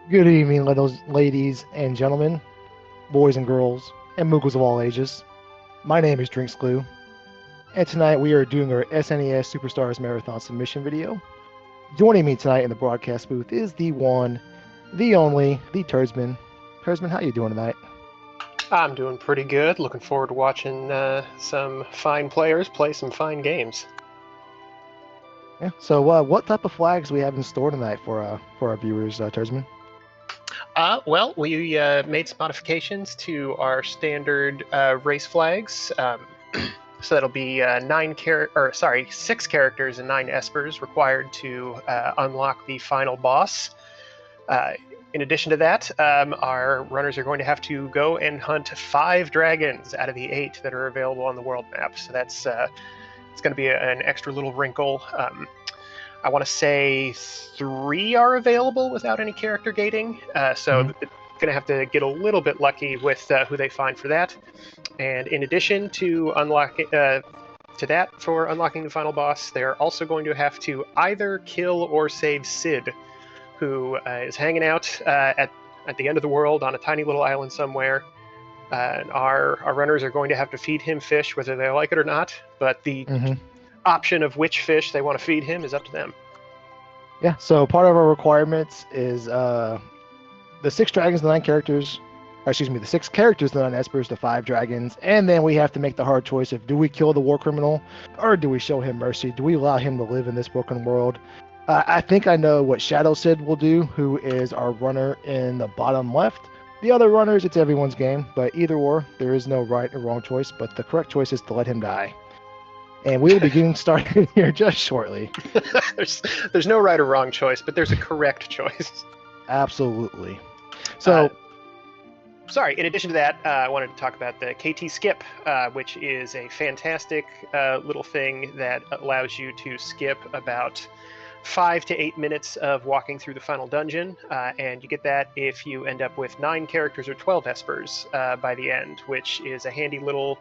Good evening, little ladies and gentlemen, boys and girls, and moogles of all ages. My name is Drinks Glue, and tonight we are doing our SNES Superstars Marathon submission video. Joining me tonight in the broadcast booth is the one, the only, the Turdsman. Turdsman, how you doing tonight? I'm doing pretty good. Looking forward to watching some fine players play some fine games. Yeah. So, what type of flags do we have in store tonight for our viewers, Turdsman? Well, we made some modifications to our standard race flags. So that'll be 6 characters and 9 espers required to unlock the final boss. In addition to that, our runners are going to have to go and hunt 5 dragons out of the 8 that are available on the world map. So that's it's going to be an extra little wrinkle. I want to say 3 are available without any character gating, so going to have to get a little bit lucky with who they find for that. And in addition to unlocking the final boss, they're also going to have to either kill or save Sid, who is hanging out at the end of the world on a tiny little island somewhere. And our runners are going to have to feed him fish, whether they like it or not, but the option of which fish they want to feed him is up to them. Yeah, so part of our requirements is the 6 dragons, the 9 characters, the 6 characters, the 9 espers, the 5 dragons, and then we have to make the hard choice of do we kill the war criminal or do we show him mercy? Do we allow him to live in this broken world? I think I know what Shadow Sid will do, who is our runner in the bottom left. The other runners, it's everyone's game, but either or, there is no right or wrong choice, but the correct choice is to let him die. And we will be getting started here just shortly. There's no right or wrong choice, but there's a correct choice. Absolutely. So, in addition to that, I wanted to talk about the KT skip, which is a fantastic little thing that allows you to skip about 5 to 8 minutes of walking through the final dungeon, and you get that if you end up with 9 characters or 12 espers by the end, which is a handy little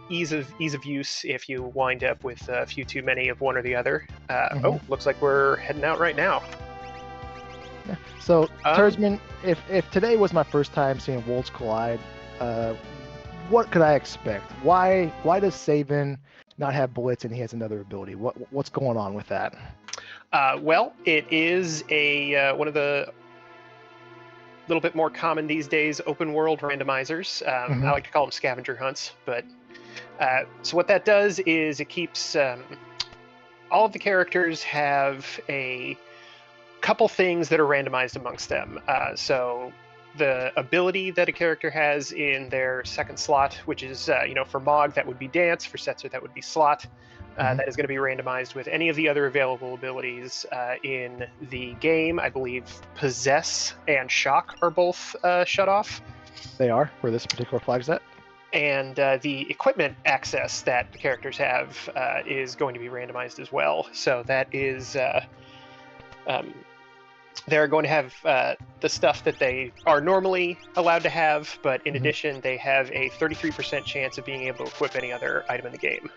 ease of use if you wind up with a few too many of one or the other. Oh, looks like we're heading out right now. Yeah. So, Turdsman, if today was my first time seeing worlds collide, what could I expect? Why does Saban not have bullets and he has another ability? What's going on with that? Well, it is a one of the little bit more common these days open world randomizers. I like to call them scavenger hunts, but so what that does is it keeps all of the characters have a couple things that are randomized amongst them. So the ability that a character has in their second slot, which is for Mog that would be dance, for Setzer that would be slot. That is going to be randomized with any of the other available abilities in the game. I believe Possess and Shock are both shut off. They are for this particular flag set. And the equipment access that the characters have is going to be randomized as well. So that is they're going to have the stuff that they are normally allowed to have, but in addition, they have a 33% chance of being able to equip any other item in the game.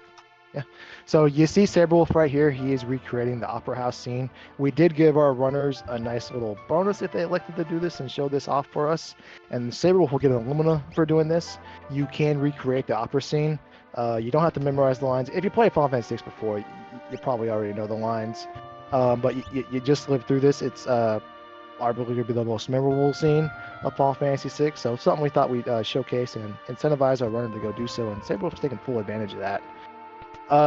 Yeah. So you see Saberwolf right here. He is recreating the Opera House scene. We did give our runners a nice little bonus if they elected to do this and show this off for us. And Saberwolf will get an Illumina for doing this. You can recreate the opera scene. You don't have to memorize the lines. If you played Final Fantasy VI before, you probably already know the lines. But you just live through this. It's arguably going to be the most memorable scene of Final Fantasy VI. So something we thought we'd showcase and incentivize our runner to go do so. And Saberwolf's taking full advantage of that.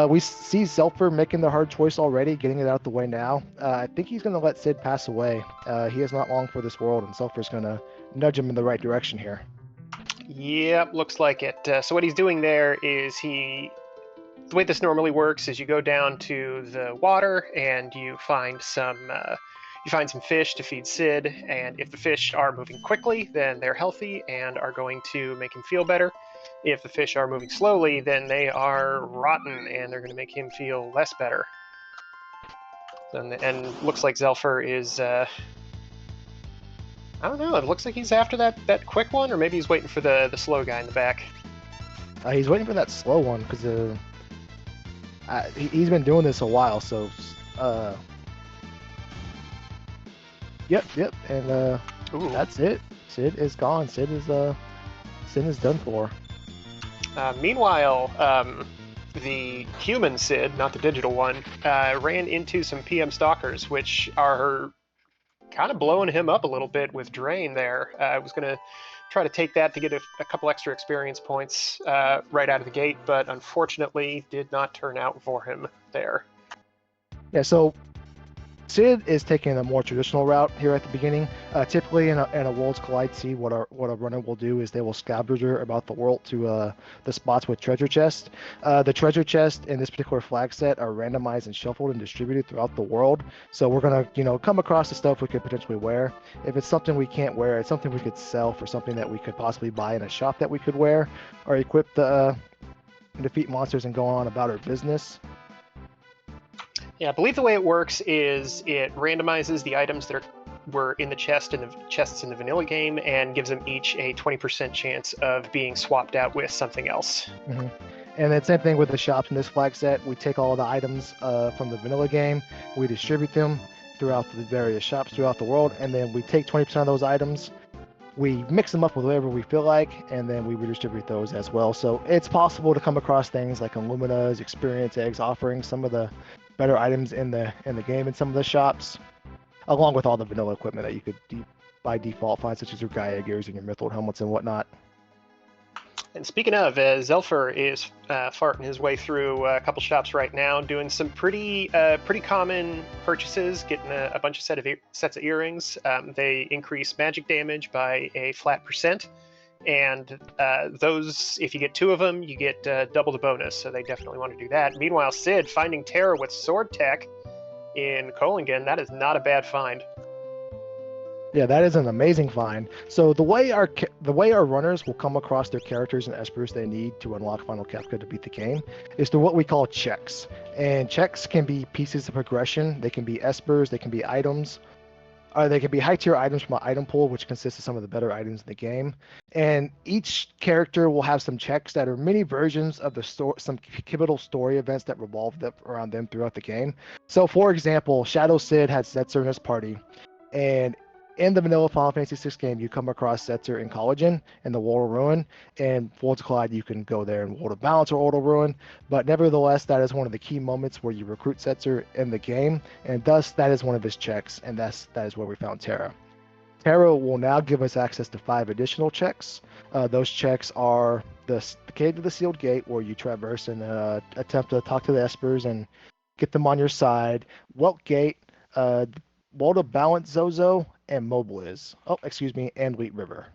We see Zelfer making the hard choice already, getting it out the way now. I think he's going to let Sid pass away. He is not long for this world, and Zelfer's going to nudge him in the right direction here. Yep, looks like it. So what he's doing there is the way this normally works is you go down to the water and you find some fish to feed Sid, and if the fish are moving quickly, then they're healthy and are going to make him feel better. If the fish are moving slowly, then they are rotten and they're going to make him feel less better. And looks like Zelfer is, I don't know, it looks like he's after that quick one, or maybe he's waiting for the slow guy in the back. He's waiting for that slow one because he's been doing this a while, so Yep, and Ooh. that's it. Sid is gone. Sid is done for. Meanwhile, the human Sid, not the digital one, ran into some PM stalkers, which are kind of blowing him up a little bit with Drain there. I was going to try to take that to get a couple extra experience points right out of the gate, but unfortunately did not turn out for him there. Yeah, so Sid is taking a more traditional route here at the beginning. Typically, in a Worlds Collide seed, what a runner will do is they will scavenger about the world to the spots with treasure chests. The treasure chests in this particular flag set are randomized and shuffled and distributed throughout the world. So we're gonna, come across the stuff we could potentially wear. If it's something we can't wear, it's something we could sell for something that we could possibly buy in a shop that we could wear, or equip the defeat monsters and go on about our business. Yeah, I believe the way it works is it randomizes the items that were in the chests in the vanilla game and gives them each a 20% chance of being swapped out with something else. Mm-hmm. And then same thing with the shops in this flag set. We take all the items from the vanilla game, we distribute them throughout the various shops throughout the world, and then we take 20% of those items, we mix them up with whatever we feel like, and then we redistribute those as well. So it's possible to come across things like Illumina's, experience eggs, offering some of the better items in the game in some of the shops, along with all the vanilla equipment that you could by default find, such as your Gaia gears and your Mythril helmets and whatnot. And speaking of, Zelfer is farting his way through a couple shops right now, doing some pretty common purchases, getting a bunch of sets of earrings. They increase magic damage by a flat percent, and those, if you get 2 of them, you get double the bonus, so they definitely want to do that. Meanwhile, Sid finding Terra with sword tech in Kolingen, that is not a bad find. Yeah, that is an amazing find. So the way our runners will come across their characters and espers they need to unlock Final Kefka to beat the game is through what we call checks. And checks can be pieces of progression. They can be espers. They can be items. They can be high tier items from an item pool, which consists of some of the better items in the game. And each character will have some checks that are mini versions of some pivotal story events that revolve around them throughout the game. So, for example, Shadow Sid had Setzer in his party, and in the vanilla Final Fantasy VI game, you come across Setzer in Collagen and the World of Ruin. And Worlds Collide, you can go there in World of Balance or World of Ruin. But nevertheless, that is one of the key moments where you recruit Setzer in the game, and thus that is one of his checks, and that is where we found Terra. Terra will now give us access to 5 additional checks. Those checks are the Cave to the Sealed Gate, where you traverse and attempt to talk to the espers and get them on your side. Welt Gate, World of Balance Zozo, and Mobiliz. And Wheat River.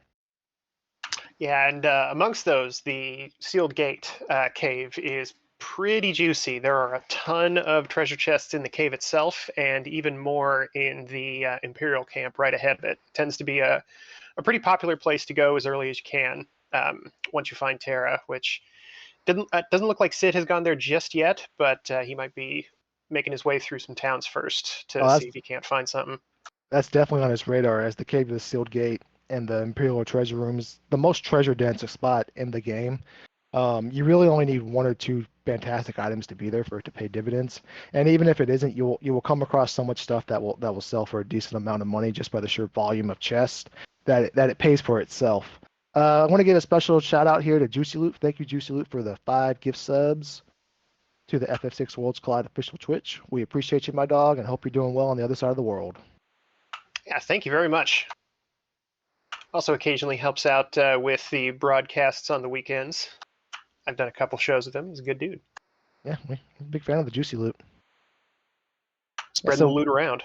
Yeah, and amongst those, the Sealed Gate cave is pretty juicy. There are a ton of treasure chests in the cave itself, and even more in the Imperial camp right ahead of it. It tends to be a pretty popular place to go as early as you can once you find Terra, which doesn't look like Sid has gone there just yet, but he might be making his way through some towns first to see if he can't find something. That's definitely on his radar, as the Cave of the Sealed Gate and the Imperial Treasure Room is the most treasure dense spot in the game. You really only need 1 or 2 fantastic items to be there for it to pay dividends. And even if it isn't, you will come across so much stuff that will sell for a decent amount of money just by the sheer volume of chests that it pays for itself. I want to give a special shout out here to Juicy Loot. Thank you, Juicy Loot, for the 5 gift subs to the FF6 Worlds Collide official Twitch. We appreciate you, my dog, and hope you're doing well on the other side of the world. Yeah, thank you very much. Also occasionally helps out with the broadcasts on the weekends. I've done a couple shows with him. He's a good dude. Yeah, I'm a big fan of the Juicy Loot. Spreading the loot around.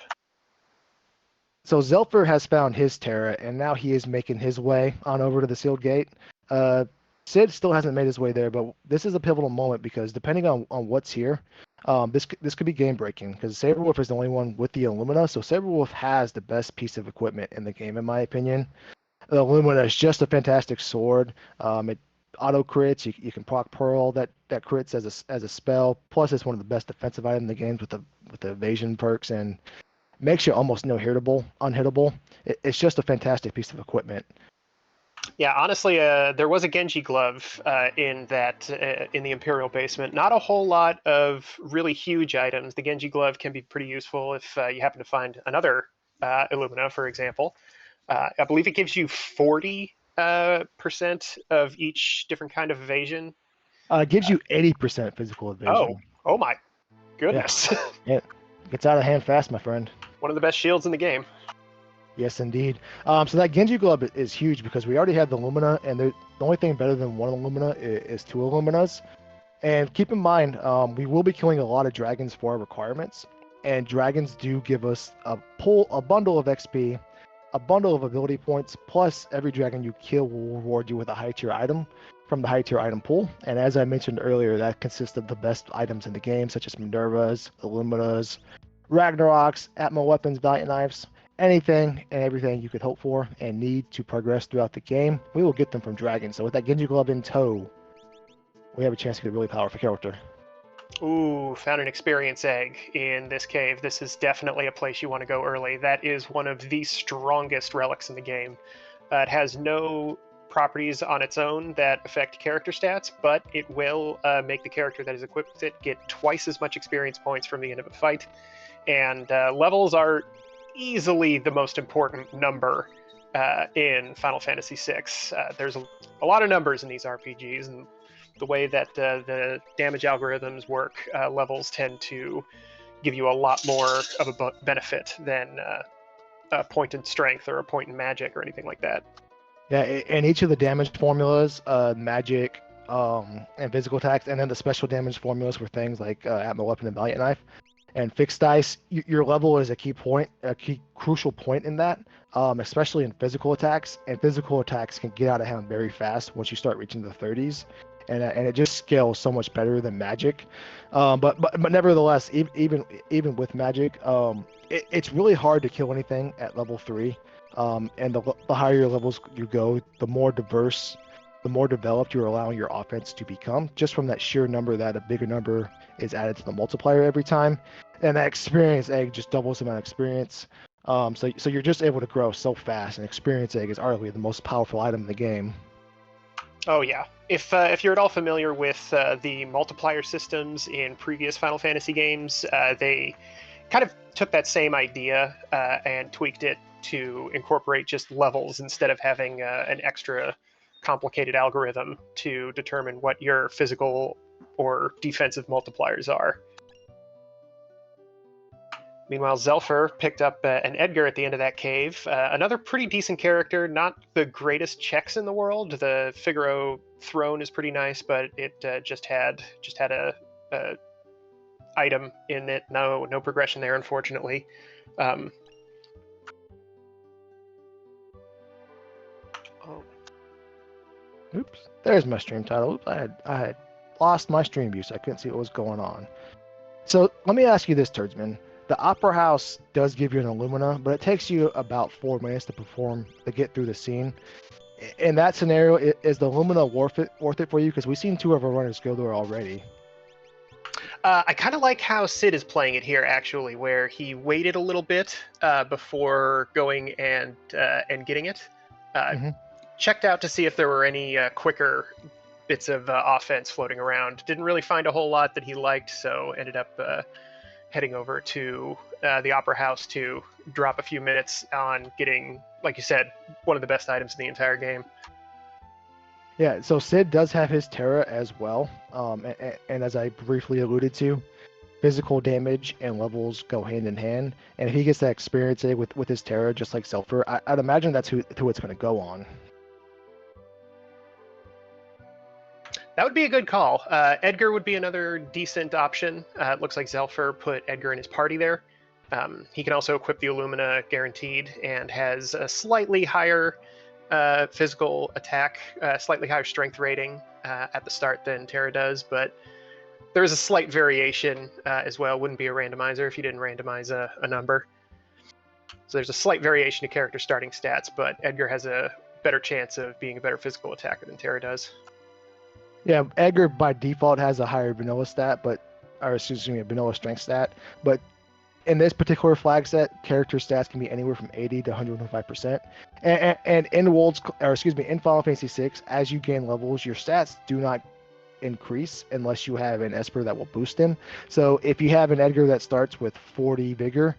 So Zelfer has found his Terra, and now he is making his way on over to the Sealed Gate. Sid still hasn't made his way there, but this is a pivotal moment because depending on what's here, this could be game breaking because Saberwolf is the only one with the Illumina. So Saberwolf has the best piece of equipment in the game, in my opinion. The Illumina is just a fantastic sword. It auto crits. You can proc Pearl that crits as a spell. Plus, it's one of the best defensive items in the games with the evasion perks and makes you almost unhittable. It's just a fantastic piece of equipment. Yeah, honestly, there was a Genji glove in the Imperial basement. Not a whole lot of really huge items. The Genji glove can be pretty useful if you happen to find another Illumina, for example. I believe it gives you 40% of each different kind of evasion. It gives you 80% physical evasion. Oh my Yeah, goodness. it gets out of hand fast, my friend. One of the best shields in the game. Yes, indeed. So that Genji Glove is huge because we already have the Lumina, and the only thing better than one Illumina is two Illuminas. And keep in mind, we will be killing a lot of dragons for our requirements, and dragons do give us a bundle of XP, a bundle of ability points, plus every dragon you kill will reward you with a high tier item from the high tier item pool. And as I mentioned earlier, that consists of the best items in the game, such as Minervas, Illuminas, Ragnaroks, Atma weapons, Valiant knives, anything and everything you could hope for and need to progress throughout the game. We will get them from dragons. So with that Genji Glove in tow, we have a chance to get a really powerful character. Ooh, found an experience egg in this cave. This is definitely a place you want to go early. That is one of the strongest relics in the game. It has no properties on its own that affect character stats, but it will make the character that is equipped with it get twice as much experience points from the end of a fight. And levels are easily the most important number in Final Fantasy VI. There's a lot of numbers in these RPGs, and the way that the damage algorithms work, levels tend to give you a lot more of a benefit than a point in strength or a point in magic or anything like that. Yeah, and each of the damage formulas, magic, and physical attacks, and then the special damage formulas for things like Atma weapon and Valiant knife, and fixed dice. Your level is a key crucial point in that, especially in physical attacks. And physical attacks can get out of hand very fast once you start reaching the 30s. And it just scales so much better than magic, but nevertheless, even with magic, it's really hard to kill anything at level 3. And the higher levels you go, the more diverse, the more developed you're allowing your offense to become, just from that sheer number that a bigger number is added to the multiplier every time, and that experience egg just doubles the amount of experience. So you're just able to grow so fast, and experience egg is arguably the most powerful item in the game. Oh yeah. If you're at all familiar with the multiplier systems in previous Final Fantasy games, they kind of took that same idea and tweaked it to incorporate just levels instead of having an extra complicated algorithm to determine what your physical or defensive multipliers are. Meanwhile, Zelfer picked up an Edgar at the end of that cave. Another pretty decent character, not the greatest checks in the world. The Figaro throne is pretty nice, but it just had a item in it. No progression there, unfortunately. Oops, there's my stream title. Oops, I had lost my stream view, so I couldn't see what was going on. So let me ask you this, Turdsman. The Opera House does give you an Illumina, but it takes you about 4 minutes to get through the scene. In that scenario, is the Illumina worth it for you? Because we've seen 2 of our runners go there already. I kind of like how Sid is playing it here, actually, where he waited a little bit before going and getting it. Checked out to see if there were any quicker bits of offense floating around. Didn't really find a whole lot that he liked, so ended up heading over to the Opera House to drop a few minutes on getting, like you said, one of the best items in the entire game. Yeah, so Sid does have his Terra as well, and as I briefly alluded to, physical damage and levels go hand in hand, and if he gets that experience with his Terra, just like Zelfer, I'd imagine that's who it's going to go on. That would be a good call. Edgar would be another decent option. It looks like Zelfer put Edgar in his party there. He can also equip the Illumina guaranteed and has a slightly higher physical attack, slightly higher strength rating at the start than Terra does, but there is a slight variation as well. Wouldn't be a randomizer if you didn't randomize a number. So there's a slight variation to character starting stats, but Edgar has a better chance of being a better physical attacker than Terra does. Yeah, Edgar by default has a higher vanilla vanilla strength stat, but in this particular flag set, character stats can be anywhere from 80 to 105%. And in Final Fantasy VI, as you gain levels, your stats do not increase unless you have an Esper that will boost them. So if you have an Edgar that starts with 40 vigor,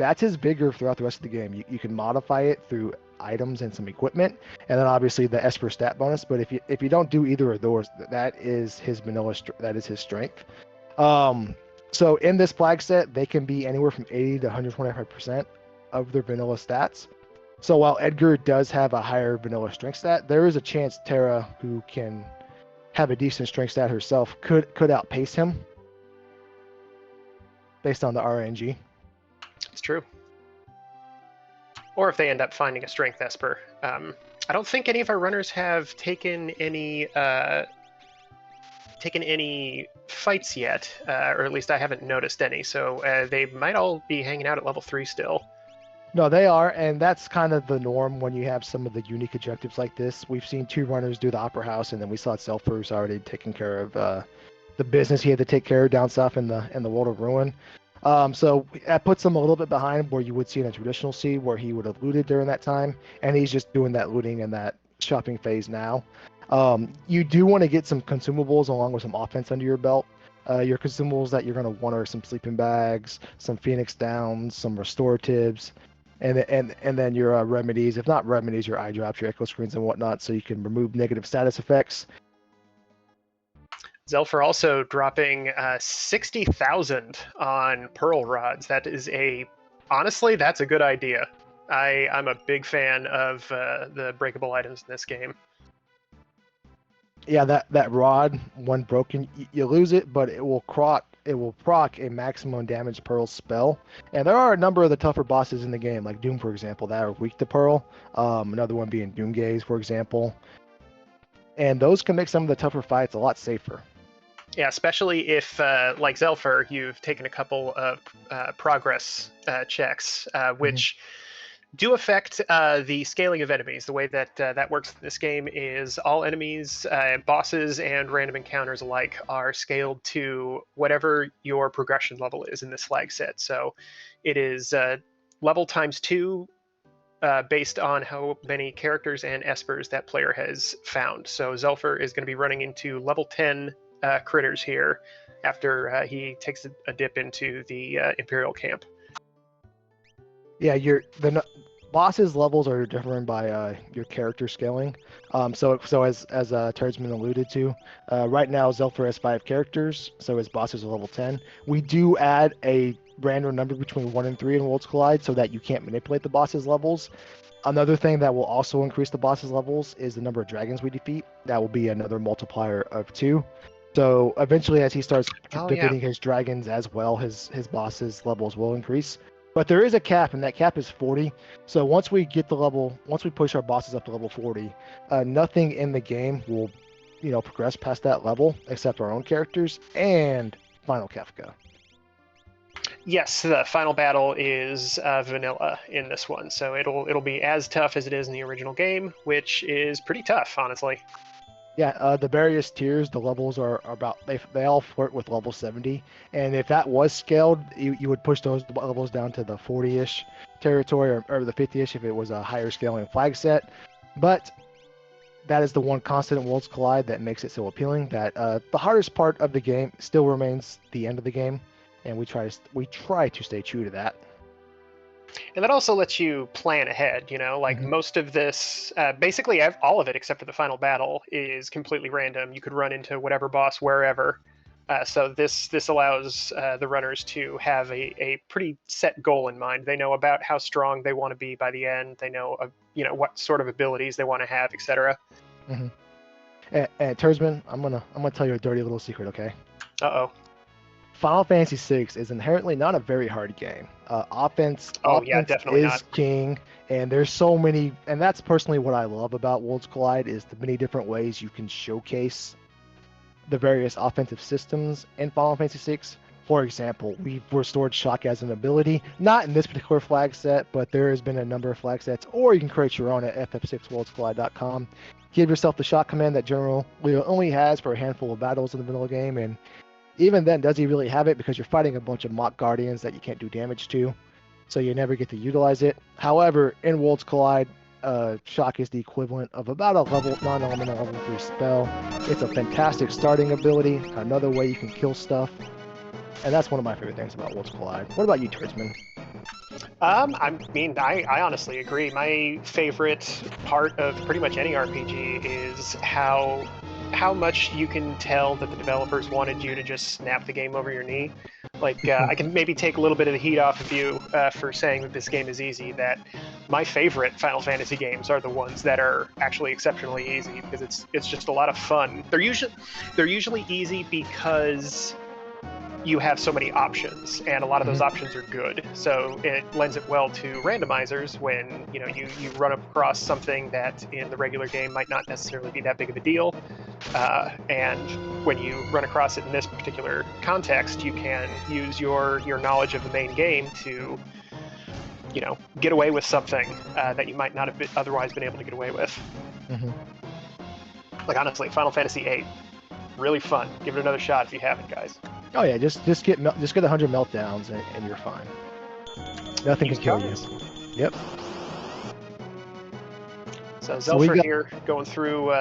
that's his vigor throughout the rest of the game. You can modify it through items and some equipment, and then obviously the Esper stat bonus. But if you don't do either of those, that is his vanilla. That is his strength. So in this flag set, they can be anywhere from 80 to 125% of their vanilla stats. So while Edgar does have a higher vanilla strength stat, there is a chance Terra, who can have a decent strength stat herself, could outpace him based on the RNG. It's true. Or if they end up finding a strength Esper. I don't think any of our runners have taken any fights yet, or at least I haven't noticed any. So they might all be hanging out at level 3 still. No, they are, and that's kind of the norm when you have some of the unique objectives like this. We've seen 2 runners do the Opera House, and then we saw Zelfer, who's already taken care of the business he had to take care of down south in the World of Ruin. So that puts him a little bit behind where you would see in a traditional seed where he would have looted during that time, and he's just doing that looting and that shopping phase now. You do want to get some consumables along with some offense under your belt. Your consumables that you're going to want are some sleeping bags, some Phoenix Downs, some restoratives, and then your remedies. If not remedies, your eye drops, your echo screens, and whatnot, so you can remove negative status effects. Zelfer also dropping 60,000 on Pearl Rods. That is honestly, that's a good idea. I'm a big fan of the breakable items in this game. Yeah, that rod, when broken, you lose it, but it will proc a maximum damage Pearl spell. And there are a number of the tougher bosses in the game, like Doom, for example, that are weak to Pearl. Another one being Doomgaze, for example. And those can make some of the tougher fights a lot safer. Yeah, especially if, like Zelfer, you've taken a couple of progress checks, which do affect the scaling of enemies. The way that that works in this game is all enemies, bosses, and random encounters alike are scaled to whatever your progression level is in this flag set. So it is level times 2 based on how many characters and espers that player has found. So Zelfer is going to be running into level 10 critters here after he takes a dip into the Imperial camp. Yeah, the bosses levels are different by your character scaling. So as Turdsman alluded to, right now Zelfer has 5 characters, so his bosses are level 10. We do add a random number between 1 and 3 in Worlds Collide so that you can't manipulate the bosses levels. Another thing that will also increase the bosses levels is the number of dragons we defeat. That will be another multiplier of 2. So eventually, as he starts defeating his dragons as well, his bosses levels will increase. But there is a cap, and that cap is 40. So once we push our bosses up to level 40, nothing in the game will, progress past that level except our own characters and Final Kefka. Yes, the final battle is vanilla in this one, so it'll be as tough as it is in the original game, which is pretty tough, honestly. Yeah, the various tiers, the levels are about, they all flirt with level 70, and if that was scaled, you would push those levels down to the 40-ish territory, or the 50-ish if it was a higher scaling flag set. But that is the one constant in Worlds Collide that makes it so appealing, that the hardest part of the game still remains the end of the game, and we try to stay true to that. And that also lets you plan ahead, most of this, basically all of it except for the final battle is completely random. You could run into whatever boss wherever. So this allows the runners to have a pretty set goal in mind. They know about how strong they want to be by the end. They know, what sort of abilities they want to have, etc. Mm-hmm. And Tersman, I'm gonna tell you a dirty little secret, okay? Uh-oh. Final Fantasy VI is inherently not a very hard game. Offense definitely is not. king, and there's so many, and that's personally what I love about Worlds Collide is the many different ways you can showcase the various offensive systems in Final Fantasy VI. For example, we've restored shock as an ability, not in this particular flag set, but there has been a number of flag sets, or you can create your own at ff6worldscollide.com. Give yourself the shock command that General Leo only has for a handful of battles in the vanilla game, and even then, does he really have it? Because you're fighting a bunch of mock guardians that you can't do damage to, so you never get to utilize it. However, in Worlds Collide, shock is the equivalent of about a non-elemental level 3 spell. It's a fantastic starting ability, another way you can kill stuff, and that's one of my favorite things about Worlds Collide. What about you, Turdsman? I honestly agree. My favorite part of pretty much any RPG is how much you can tell that the developers wanted you to just snap the game over your knee. Like, I can maybe take a little bit of the heat off of you for saying that this game is easy. That my favorite Final Fantasy games are the ones that are actually exceptionally easy because it's just a lot of fun. They're usually easy because you have so many options, and a lot of those options are good. So it lends it well to randomizers when you run across something that in the regular game might not necessarily be that big of a deal, and when you run across it in this particular context, you can use your knowledge of the main game to get away with something that you might not have otherwise been able to get away with. Like honestly, Final Fantasy VIII, really fun. Give it another shot if you haven't, guys. Oh yeah, just get 100 meltdowns and you're fine. Nothing can kill you. Yep. So Zelfer here going through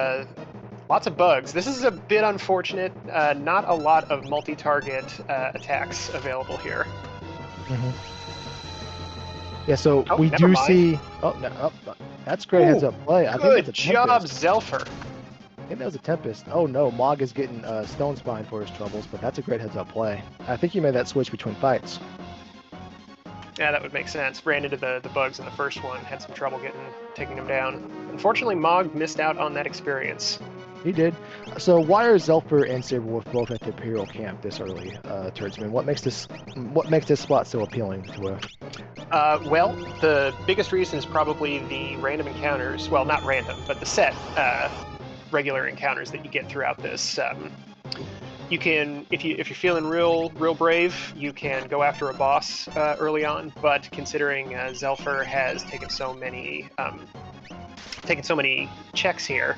lots of bugs. This is a bit unfortunate. Not a lot of multi-target attacks available here. Yeah, so we do see. Oh no, that's great heads up play. I think that's a job, Zelfer. I think that was a Tempest. Oh no, Mog is getting Stone Spine for his troubles, but that's a great heads up play. I think he made that switch between fights. Yeah, that would make sense. Ran into the bugs in the first one, had some trouble taking them down. Unfortunately, Mog missed out on that experience. He did. So why are Zelfer and Saberwolf both at the Imperial camp this early, Turdsman? What makes this spot so appealing to a? Well, the biggest reason is probably the random encounters. Well, not random, but the set regular encounters that you get throughout this. You can, if you're feeling real brave, you can go after a boss early on. But considering Zelfer has taken so many checks here,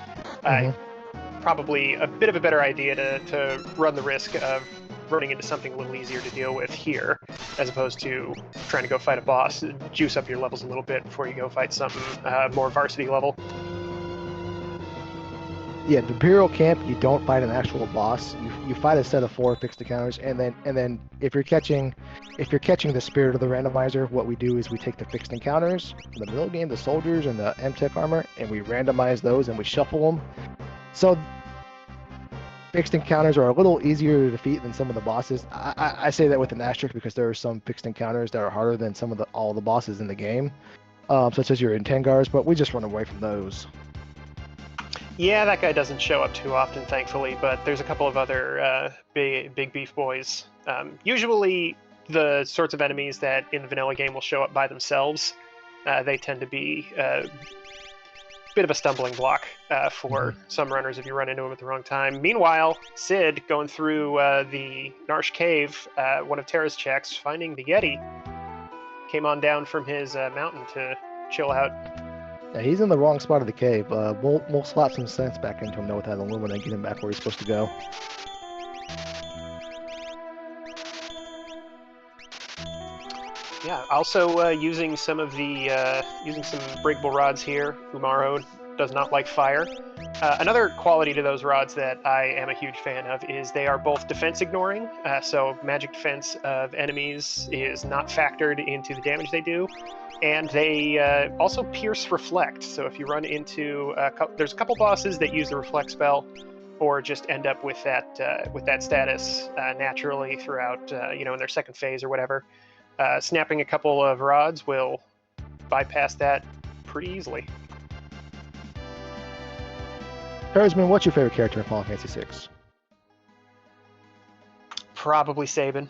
probably a bit of a better idea to run the risk of running into something a little easier to deal with here, as opposed to trying to go fight a boss. Juice up your levels a little bit before you go fight something more varsity level. Yeah, the Imperial camp, you don't fight an actual boss. You fight a set of 4 fixed encounters, and then if you're catching the spirit of the randomizer, what we do is we take the fixed encounters from the middle game, the soldiers and the MTech armor, and we randomize those and we shuffle them. So fixed encounters are a little easier to defeat than some of the bosses. I say that with an asterisk because there are some fixed encounters that are harder than all the bosses in the game, such as your Intengars, but we just run away from those. Yeah, that guy doesn't show up too often, thankfully, but there's a couple of other big beef boys. Usually the sorts of enemies that in the vanilla game will show up by themselves, they tend to be a bit of a stumbling block for some runners if you run into them at the wrong time. Meanwhile, Sid, going through the Narsh Cave, one of Terra's checks, finding the Yeti, came on down from his mountain to chill out. Yeah, he's in the wrong spot of the cave. We'll slap some sense back into him now with that Illumina and get him back where he's supposed to go. Yeah, also using some breakable rods here. Umaro does not like fire. Another quality to those rods that I am a huge fan of is they are both defense ignoring, so magic defense of enemies is not factored into the damage they do. And they also pierce reflect. So if you run into there's a couple bosses that use the reflect spell, or just end up with that status naturally throughout, in their second phase or whatever. Snapping a couple of rods will bypass that pretty easily. Herdsman, what's your favorite character in Final Fantasy VI? Probably Sabin.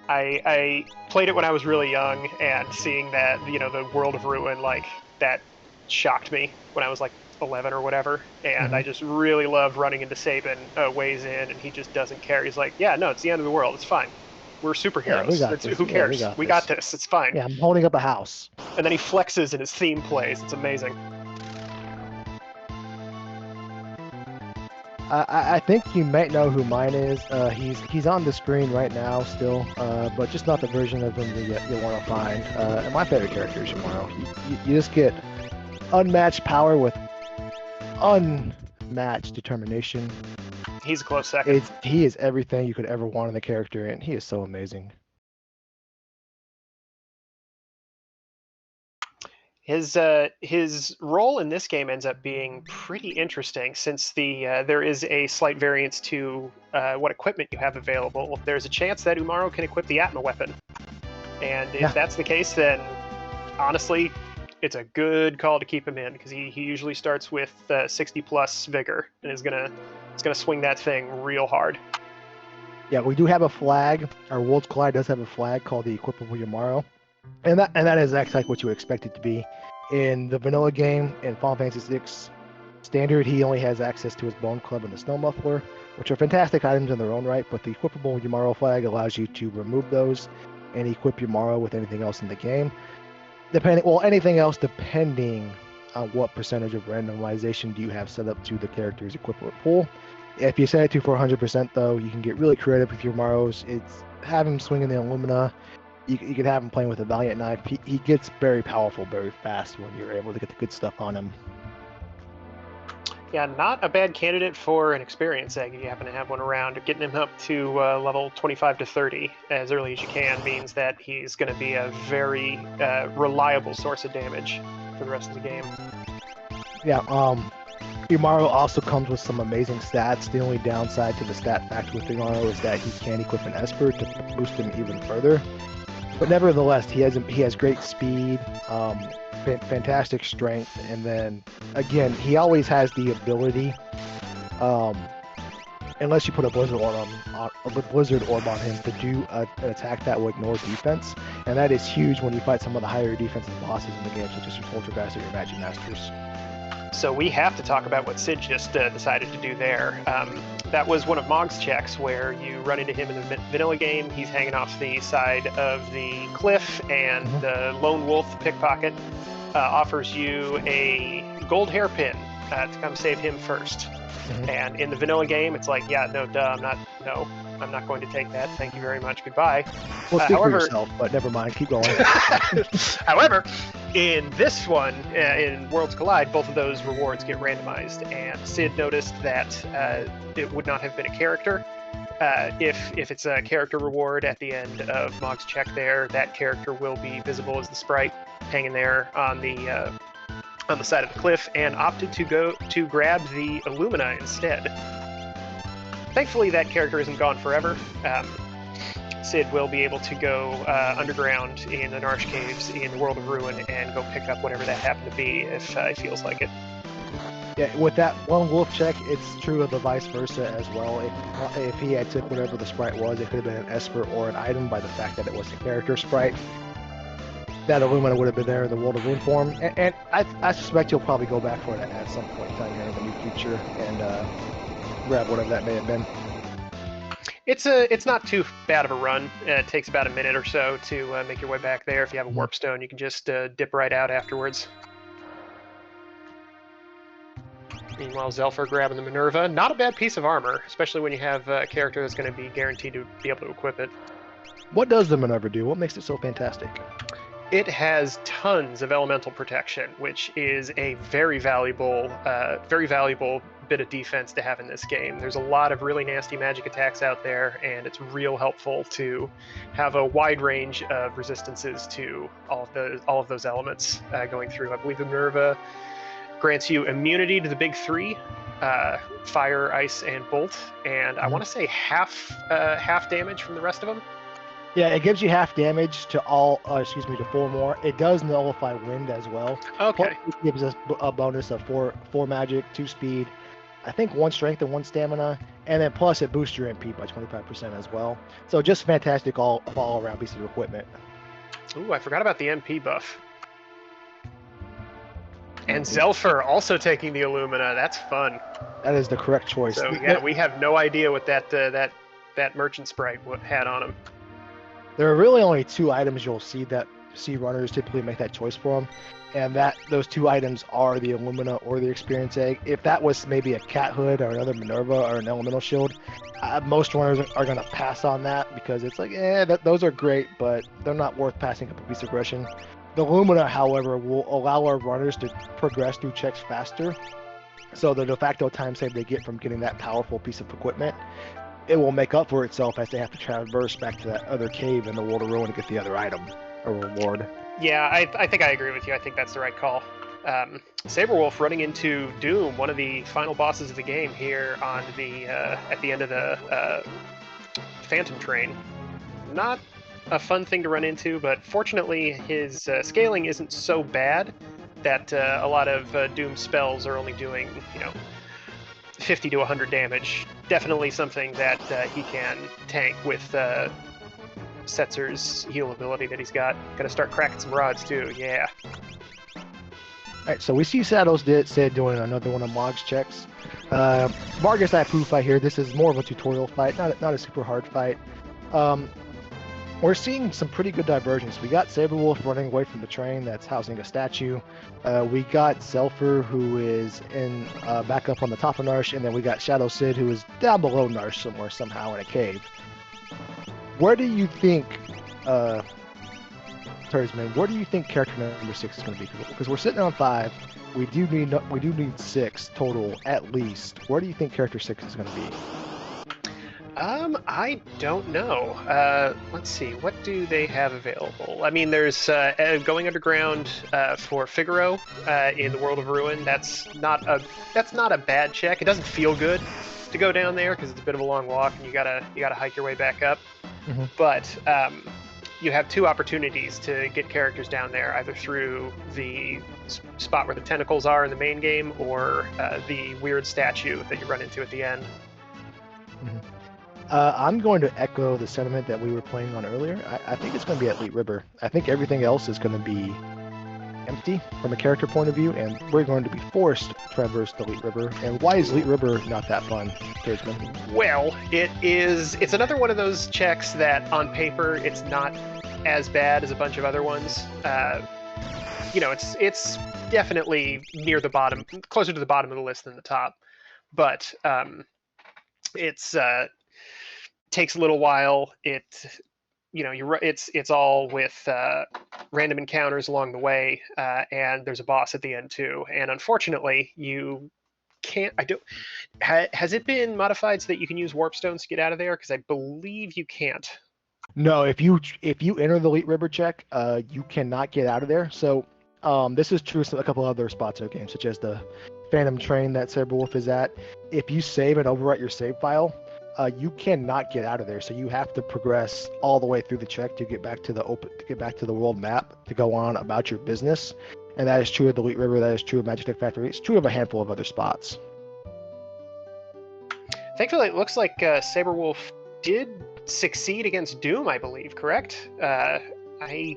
I played it when I was really young, and seeing that, the World of Ruin, like, that shocked me when I was like 11 or whatever, and I just really loved running into Sabin ways in, and he just doesn't care. He's like, yeah, no, it's the end of the world, it's fine. We're superheroes. Yeah, who cares? We got this. It's fine. Yeah, I'm holding up a house. And then he flexes and his theme plays. It's amazing. I think you might know who mine is. He's on the screen right now still, but just not the version of him that you want to find. And my favorite character is Umaro. You just get unmatched power with unmatched determination. He's a close second. He is everything you could ever want in the character, and he is so amazing. His role in this game ends up being pretty interesting, since there is a slight variance to what equipment you have available. There's a chance that Umaro can equip the Atma weapon, and if that's the case, then honestly, it's a good call to keep him in, because he usually starts with 60 plus vigor and is gonna swing that thing real hard. Yeah, we do have a flag. Our Worlds Collide does have a flag called the Equipable Umaro. And that is exactly what you would expect it to be. In the vanilla game, in Final Fantasy VI Standard, he only has access to his Bone Club and the Snow Muffler, which are fantastic items in their own right, but the Equipable Umaro flag allows you to remove those and equip Umaro with anything else in the game. Anything else depending on what percentage of randomization do you have set up to the character's equipment pool. If you set it to for 100%, though, you can get really creative with your Umaros. It's have him swinging the Illumina. You could have him playing with a Valiant Knife. He gets very powerful very fast when you're able to get the good stuff on him. Yeah, not a bad candidate for an experience egg if you happen to have one around. Getting him up to level 25 to 30 as early as you can means that he's going to be a very reliable source of damage for the rest of the game. Yeah, Umaro also comes with some amazing stats. The only downside to the stat factor with Umaro is that he can equip an Esper to boost him even further. But nevertheless, he has great speed, fantastic strength, and then again, he always has the ability, unless you put a Blizzard Orb on him, to do an attack that will ignore defense, and that is huge when you fight some of the higher defensive bosses in the game, such as your Poltergeist or your Magic Masters. So we have to talk about what Sid just decided to do there. That was one of Mog's checks, where you run into him in the vanilla game. He's hanging off the side of the cliff, and the lone wolf pickpocket offers you a gold hairpin to come save him first. And in the vanilla game, it's like, yeah, no, duh, I'm not going to take that. Thank you very much. Goodbye. Well, speak for yourself, but never mind. Keep going. However, in this one, in Worlds Collide, both of those rewards get randomized, and Sid noticed that it would not have been a character. If it's a character reward at the end of Mog's check there, that character will be visible as the sprite hanging there on the side of the cliff, and opted to grab the Illumina instead. Thankfully, that character isn't gone forever. Sid will be able to go underground in the Narsh Caves in the World of Ruin and go pick up whatever that happened to be if he feels like it. Yeah, with that one wolf check, it's true of the vice versa as well. If he had took whatever the sprite was, it could have been an Esper or an item by the fact that it was a character sprite. That Illumina would have been there in the World of Ruin form, and I suspect you'll probably go back for it at some point in time here in the near future and grab whatever that may have been. It's not too bad of a run. It takes about a minute or so to make your way back there. If you have a warp stone, you can just dip right out afterwards. Meanwhile, Zelfer grabbing the Minerva. Not a bad piece of armor, especially when you have a character that's going to be guaranteed to be able to equip it. What does the Minerva do? What makes it so fantastic? It has tons of elemental protection, which is a very valuable bit of defense to have in this game. There's a lot of really nasty magic attacks out there, and it's real helpful to have a wide range of resistances to all of those elements going through. I believe the Minerva grants you immunity to the big three: fire, ice, and bolt, and I want to say half damage from the rest of them. Yeah, it gives you half damage to to 4 more. It does nullify wind as well. Okay. Plus, it gives us a bonus of 4 magic, 2 speed, I think 1 strength and 1 stamina, and then plus it boosts your MP by 25% as well. So just fantastic all around piece of equipment. Ooh, I forgot about the MP buff. And Zelfer also taking the Illumina. That's fun. That is the correct choice. So yeah, we have no idea what that merchant sprite had on him. There are really only 2 items you'll see runners typically make that choice for them, and those 2 items are the Illumina or the Experience Egg. If that was maybe a Cat Hood or another Minerva or an Elemental Shield, most runners are going to pass on that because it's like, those are great, but they're not worth passing up a piece of aggression. The Illumina, however, will allow our runners to progress through checks faster, so the de facto time save they get from getting that powerful piece of equipment, it will make up for itself as they have to traverse back to that other cave in the World of Ruin to get the other item or reward. Yeah, I think I agree with you. I think that's the right call. Saberwolf running into Doom, one of the final bosses of the game here on the at the end of the Phantom Train. Not a fun thing to run into, but fortunately his scaling isn't so bad that a lot of Doom spells are only doing 50 to 100 damage. Definitely something that he can tank with Setzer's heal ability that he's got. Gotta start cracking some rods too, yeah. Alright, so we see Saddles Sid doing another one of Mog's checks. Vargas Ipu fight here. This is more of a tutorial fight, not a super hard fight. We're seeing some pretty good divergence. We got Saberwolf running away from the train that's housing a statue. We got Zelfer, who is in back up on the top of Narsh, and then we got Shadow Sid, who is down below Narsh somewhere somehow in a cave. Where do you think, Tursman, where do you think character number 6 is going to be? Because we're sitting on 5. We do need 6 total at least. Where do you think character 6 is going to be? I don't know. Let's see. What do they have available? I mean, there's going underground for Figaro in the World of Ruin. That's not a bad check. It doesn't feel good to go down there because it's a bit of a long walk and you gotta hike your way back up. Mm-hmm. But you have 2 opportunities to get characters down there, either through the spot where the tentacles are in the main game or the weird statue that you run into at the end. Mm-hmm. I'm going to echo the sentiment that we were playing on earlier. I think it's going to be at Elite River. I think everything else is going to be empty from a character point of view, and we're going to be forced to traverse the Elite River. And why is Elite River not that fun, Tursman? Well, it's another one of those checks that on paper it's not as bad as a bunch of other ones. It's definitely near the bottom, closer to the bottom of the list than the top. But it's takes a little while. It's all with random encounters along the way, and there's a boss at the end too. And unfortunately, you can't. Has it been modified so that you can use warp stones to get out of there? Because I believe you can't. No, if you enter the Elite River check, you cannot get out of there. So this is true for a couple other spots in the game, such as the Phantom Train that Saberwolf is at. If you save and overwrite your save file, you cannot get out of there. So you have to progress all the way through the check to get back to the world map to go on about your business. And that is true of the Elite River. That is true of Magic Tech Factory. It's true of a handful of other spots. Thankfully, it looks like Saberwolf did succeed against Doom, I believe. Correct? I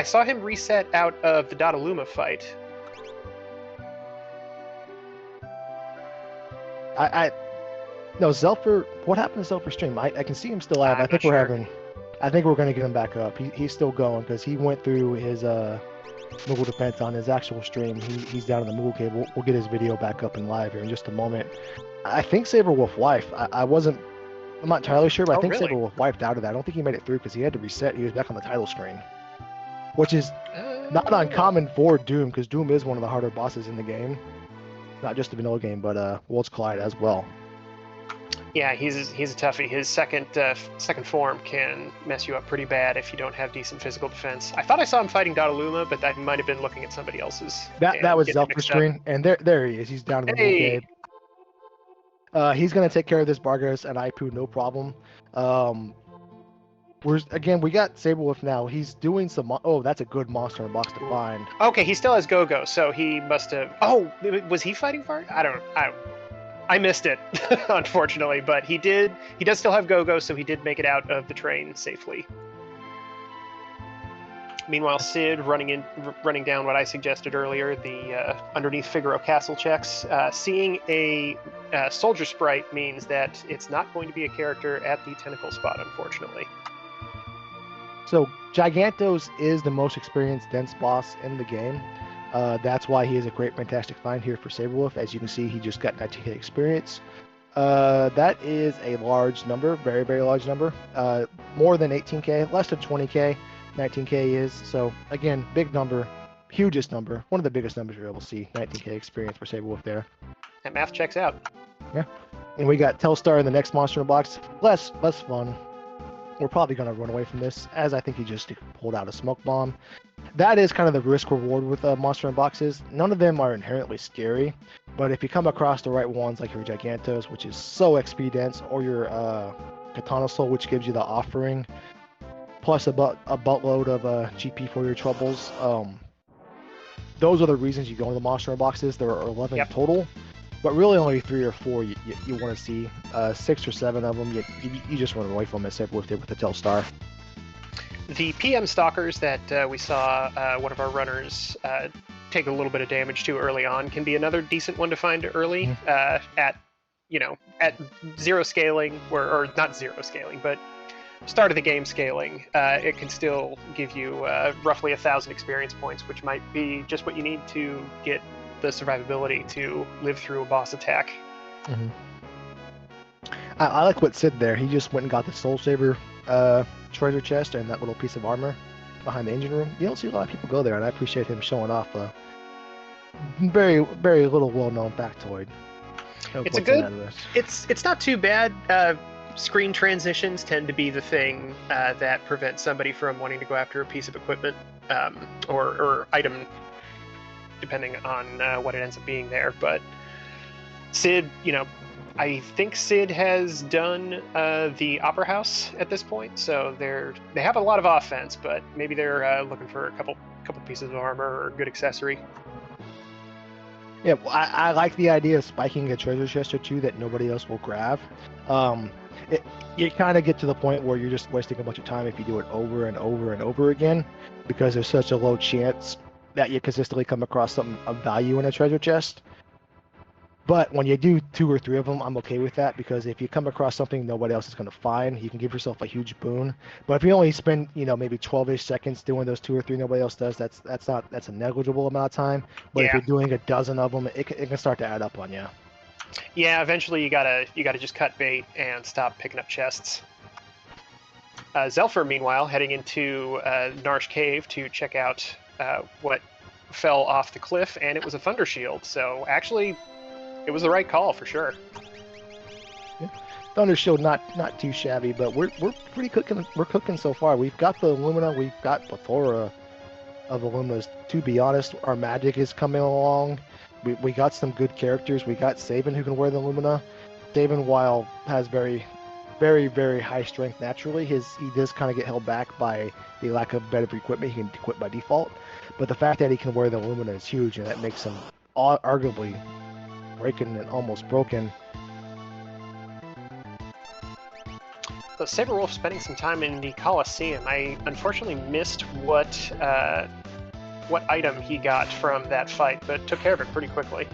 saw him reset out of the Dataluma fight. No, Zelfer. What happened to Zelfer's stream? I can see him still live. I think we're going to get him back up. He's still going because he went through his Moogle defense on his actual stream. He's down in the Moogle cave. We'll get his video back up and live here in just a moment. I think Saberwolf wiped. I'm not entirely sure, but I think really? Saberwolf wiped out of that. I don't think he made it through because he had to reset. He was back on the title screen, which is not uncommon for Doom because Doom is one of the harder bosses in the game. Not just the vanilla game, but Worlds Collide as well. Yeah, he's a toughie. His second form can mess you up pretty bad if you don't have decent physical defense. I thought I saw him fighting Dataluma, but I might have been looking at somebody else's. That was Zelfer's screen, and there he is. He's down in the cave. He's gonna take care of this Vargas and Ipu, no problem. We got Saberwolf now. He's doing some. Oh, that's a good monster in a box to find. Okay, he still has Go-Go, so he must have. Oh, was he fighting Vargas? I don't. I missed it, unfortunately, but he does still have Go-Go, so he did make it out of the train safely. Meanwhile, Sid running down what I suggested earlier, the underneath Figaro Castle checks. Seeing a soldier sprite means that it's not going to be a character at the tentacle spot, unfortunately. So Gigantos is the most experienced dense boss in the game. That's why he is a great, fantastic find here for Saberwolf. As you can see, he just got 19k experience. That is a large number, very, very large number. More than 18k, less than 20k, 19k is. So again, big number, hugest number, one of the biggest numbers you're able to see. 19k experience for Saberwolf there. That math checks out. Yeah. And we got Telstar in the next monster in the box. Less fun. we're probably going to run away from this, as I think he just pulled out a smoke bomb. That is kind of the risk reward with monster in boxes. None of them are inherently scary, but if you come across the right ones, like your Gigantos, which is so XP dense, or your Katana Soul, which gives you the offering, plus a buttload of GP for your troubles. Those are the reasons you go into the monster in boxes. There are 11 total, but really only 3 or 4 you want to see. 6 or 7 of them, you just run away from it, except with the Telstar. The PM Stalkers that we saw one of our runners take a little bit of damage to early on can be another decent one to find early at 0 scaling, or not 0 scaling, but start of the game scaling. It can still give you roughly 1,000 experience points, which might be just what you need to get the survivability to live through a boss attack. Mm-hmm. I like what Sid there. He just went and got the Soul Saver treasure chest and that little piece of armor behind the engine room. You don't see a lot of people go there, and I appreciate him showing off a very, very little well-known factoid. It's a good. It's not too bad. Screen transitions tend to be the thing that prevents somebody from wanting to go after a piece of equipment or item, depending on what it ends up being there. But Sid, I think Sid has done the Opera House at this point, so they have a lot of offense, but maybe they're looking for a couple pieces of armor or a good accessory. Yeah, I like the idea of spiking a treasure chest or two that nobody else will grab. You kind of get to the point where you're just wasting a bunch of time if you do it over and over and over again, because there's such a low chance that you consistently come across something of value in a treasure chest. But when you do 2 or 3 of them, I'm okay with that, because if you come across something nobody else is going to find, you can give yourself a huge boon. But if you only spend, maybe 12-ish seconds doing those 2 or 3 nobody else does, that's a negligible amount of time. But if you're doing a dozen of them, it can start to add up on you. Yeah, eventually you gotta just cut bait and stop picking up chests. Zelfer, meanwhile, heading into Narsh Cave to check out what fell off the cliff, and it was a Thunder Shield. So actually, it was the right call for sure. Yeah. Thunder Shield not too shabby, but we're pretty cooking. We're cooking so far. We've got the Illumina. We've got plethora of Illuminas. To be honest, our magic is coming along. We got some good characters. We got Sabin who can wear the Illumina. Sabin, while has very, very, very high strength naturally, he does kind of get held back by the lack of better equipment. He can equip by default, but the fact that he can wear the Illumina is huge, and that makes him arguably breaking and almost broken. So Saberwolf spending some time in the Colosseum. I unfortunately missed what item he got from that fight, but took care of it pretty quickly.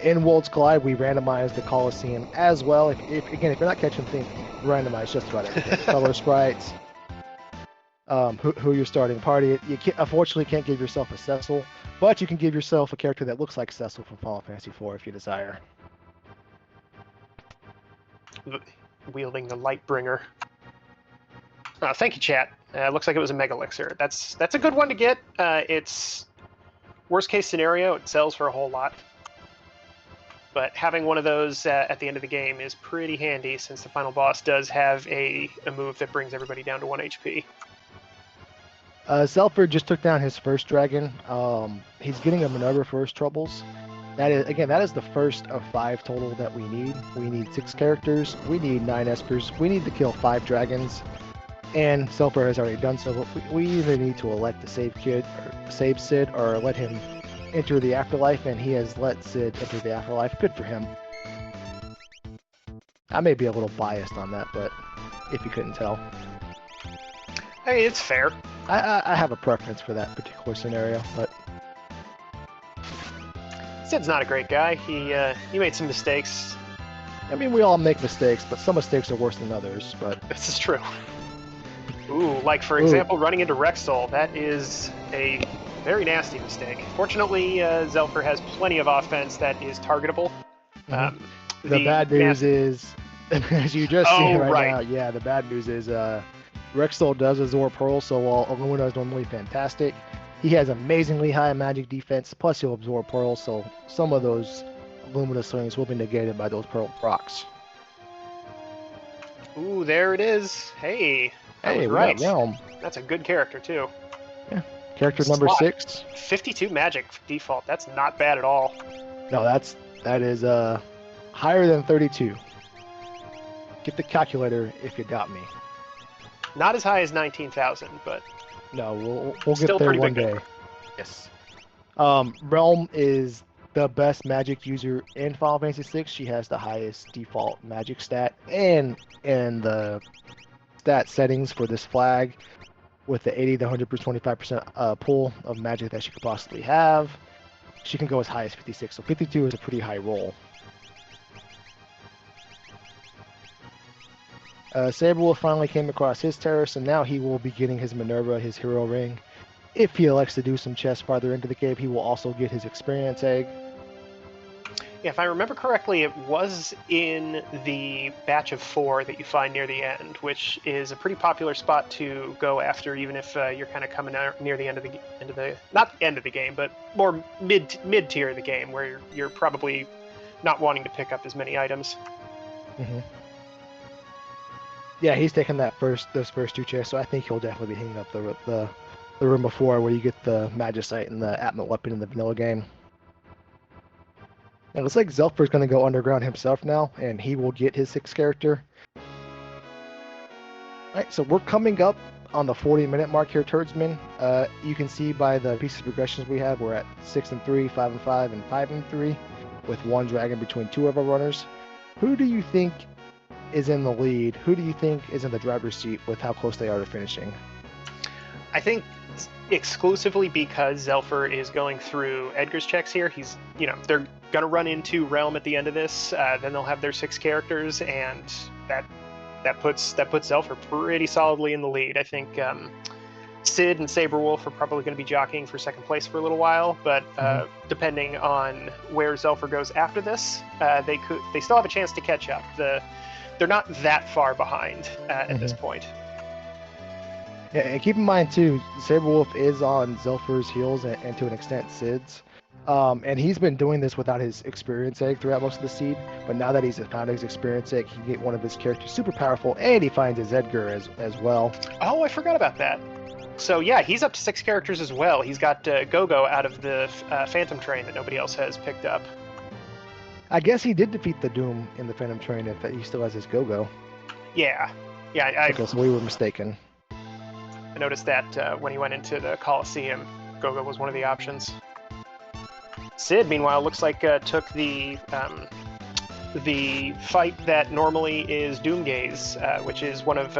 In Worlds Collide, we randomized the Colosseum as well. If you're not catching things, randomize just about everything. Color sprites, who you're starting party. You unfortunately can't give yourself a Cecil, but you can give yourself a character that looks like Cecil from Final Fantasy IV if you desire. Wielding the Lightbringer. Thank you, chat. Looks like it was a Mega Elixir. That's a good one to get. It's worst case scenario, it sells for a whole lot. But having one of those at the end of the game is pretty handy, since the final boss does have a move that brings everybody down to 1 HP. Zelfer just took down his first dragon. He's getting a Minerva for his troubles. That is the first of 5 total that we need. We need 6 characters. We need 9 Espers. We need to kill 5 dragons. And Zelfer has already done so. We either need to elect to save Sid, or let him enter the afterlife, and he has let Sid enter the afterlife. Good for him. I may be a little biased on that, but if you couldn't tell. I mean, it's fair. I have a preference for that particular scenario, but Sid's not a great guy. He made some mistakes. I mean, we all make mistakes, but some mistakes are worse than others. But this is true. Ooh, like for example, running into Rexall. That is a very nasty mistake. Fortunately, Zelfer has plenty of offense that is targetable. Mm-hmm. The bad news is, as you just see right now, yeah, the bad news is Rexall does Azure Pearl, so while Illumina is normally fantastic, he has amazingly high magic defense, plus he'll absorb Pearl, so some of those Illumina swings will be negated by those Pearl procs. Ooh, there it is. Hey, I was Hey, we got right. Realm. That's a good character, too. Yeah. Character number Slot. 6. 52 magic default. That's not bad at all. No, that is higher than 32. Get the calculator if you doubt me. Not as high as 19,000, but No, we'll get still there pretty one big day. number. Yes. Realm is the best magic user in Final Fantasy VI. She has the highest default magic stat, and the stat settings for this flag with the 80 to 125% pull of magic that she could possibly have. She can go as high as 56, so 52 is a pretty high roll. Saberwolf finally came across his terrace, and now he will be getting his Minerva, his hero ring. If he elects to do some chests farther into the cave, he will also get his experience egg. Yeah, if I remember correctly, it was in the batch of 4 that you find near the end, which is a pretty popular spot to go after, even if you're kind of coming out near the end of the not the end of the game, but more mid tier of the game, where you're probably not wanting to pick up as many items. Mm-hmm. Yeah, he's taking those first 2 chests, so I think he'll definitely be hanging up the room before where you get the Magicite and the Atmut weapon in the vanilla game. It looks like Zelfer's going to go underground himself now, and he will get his 6th character. Alright, so we're coming up on the 40-minute mark here, Turdsman. You can see by the pieces of progressions we have, we're at 6 and 3, 5 and 5, and 5 and 3, with 1 dragon between 2 of our runners. Who do you think is in the lead? Who do you think is in the driver's seat with how close they are to finishing? I think exclusively because Zelfer is going through Edgar's checks here. They're gonna run into Realm at the end of this. Then they'll have their 6 characters, and that puts Zelfer pretty solidly in the lead. I think Sid and Saberwolf are probably going to be jockeying for 2nd place for a little while, but depending on where Zelfer goes after this, they still have a chance to catch up. They're not that far behind at this point. Yeah, and keep in mind too, Saberwolf is on Zelfer's heels and to an extent Sid's. And he's been doing this without his experience egg throughout most of the seed, but now that he's found his experience egg, he can get one of his characters super powerful, and he finds his Edgar as well. Oh, I forgot about that. So yeah, he's up to 6 characters as well. He's got Gogo out of the Phantom Train that nobody else has picked up. I guess he did defeat the Doom in the Phantom Train if he still has his Gogo. Yeah. Okay, so we were mistaken. I noticed that when he went into the Coliseum, Gogo was one of the options. Sid, meanwhile, looks like took the fight that normally is Doomgaze, which is one of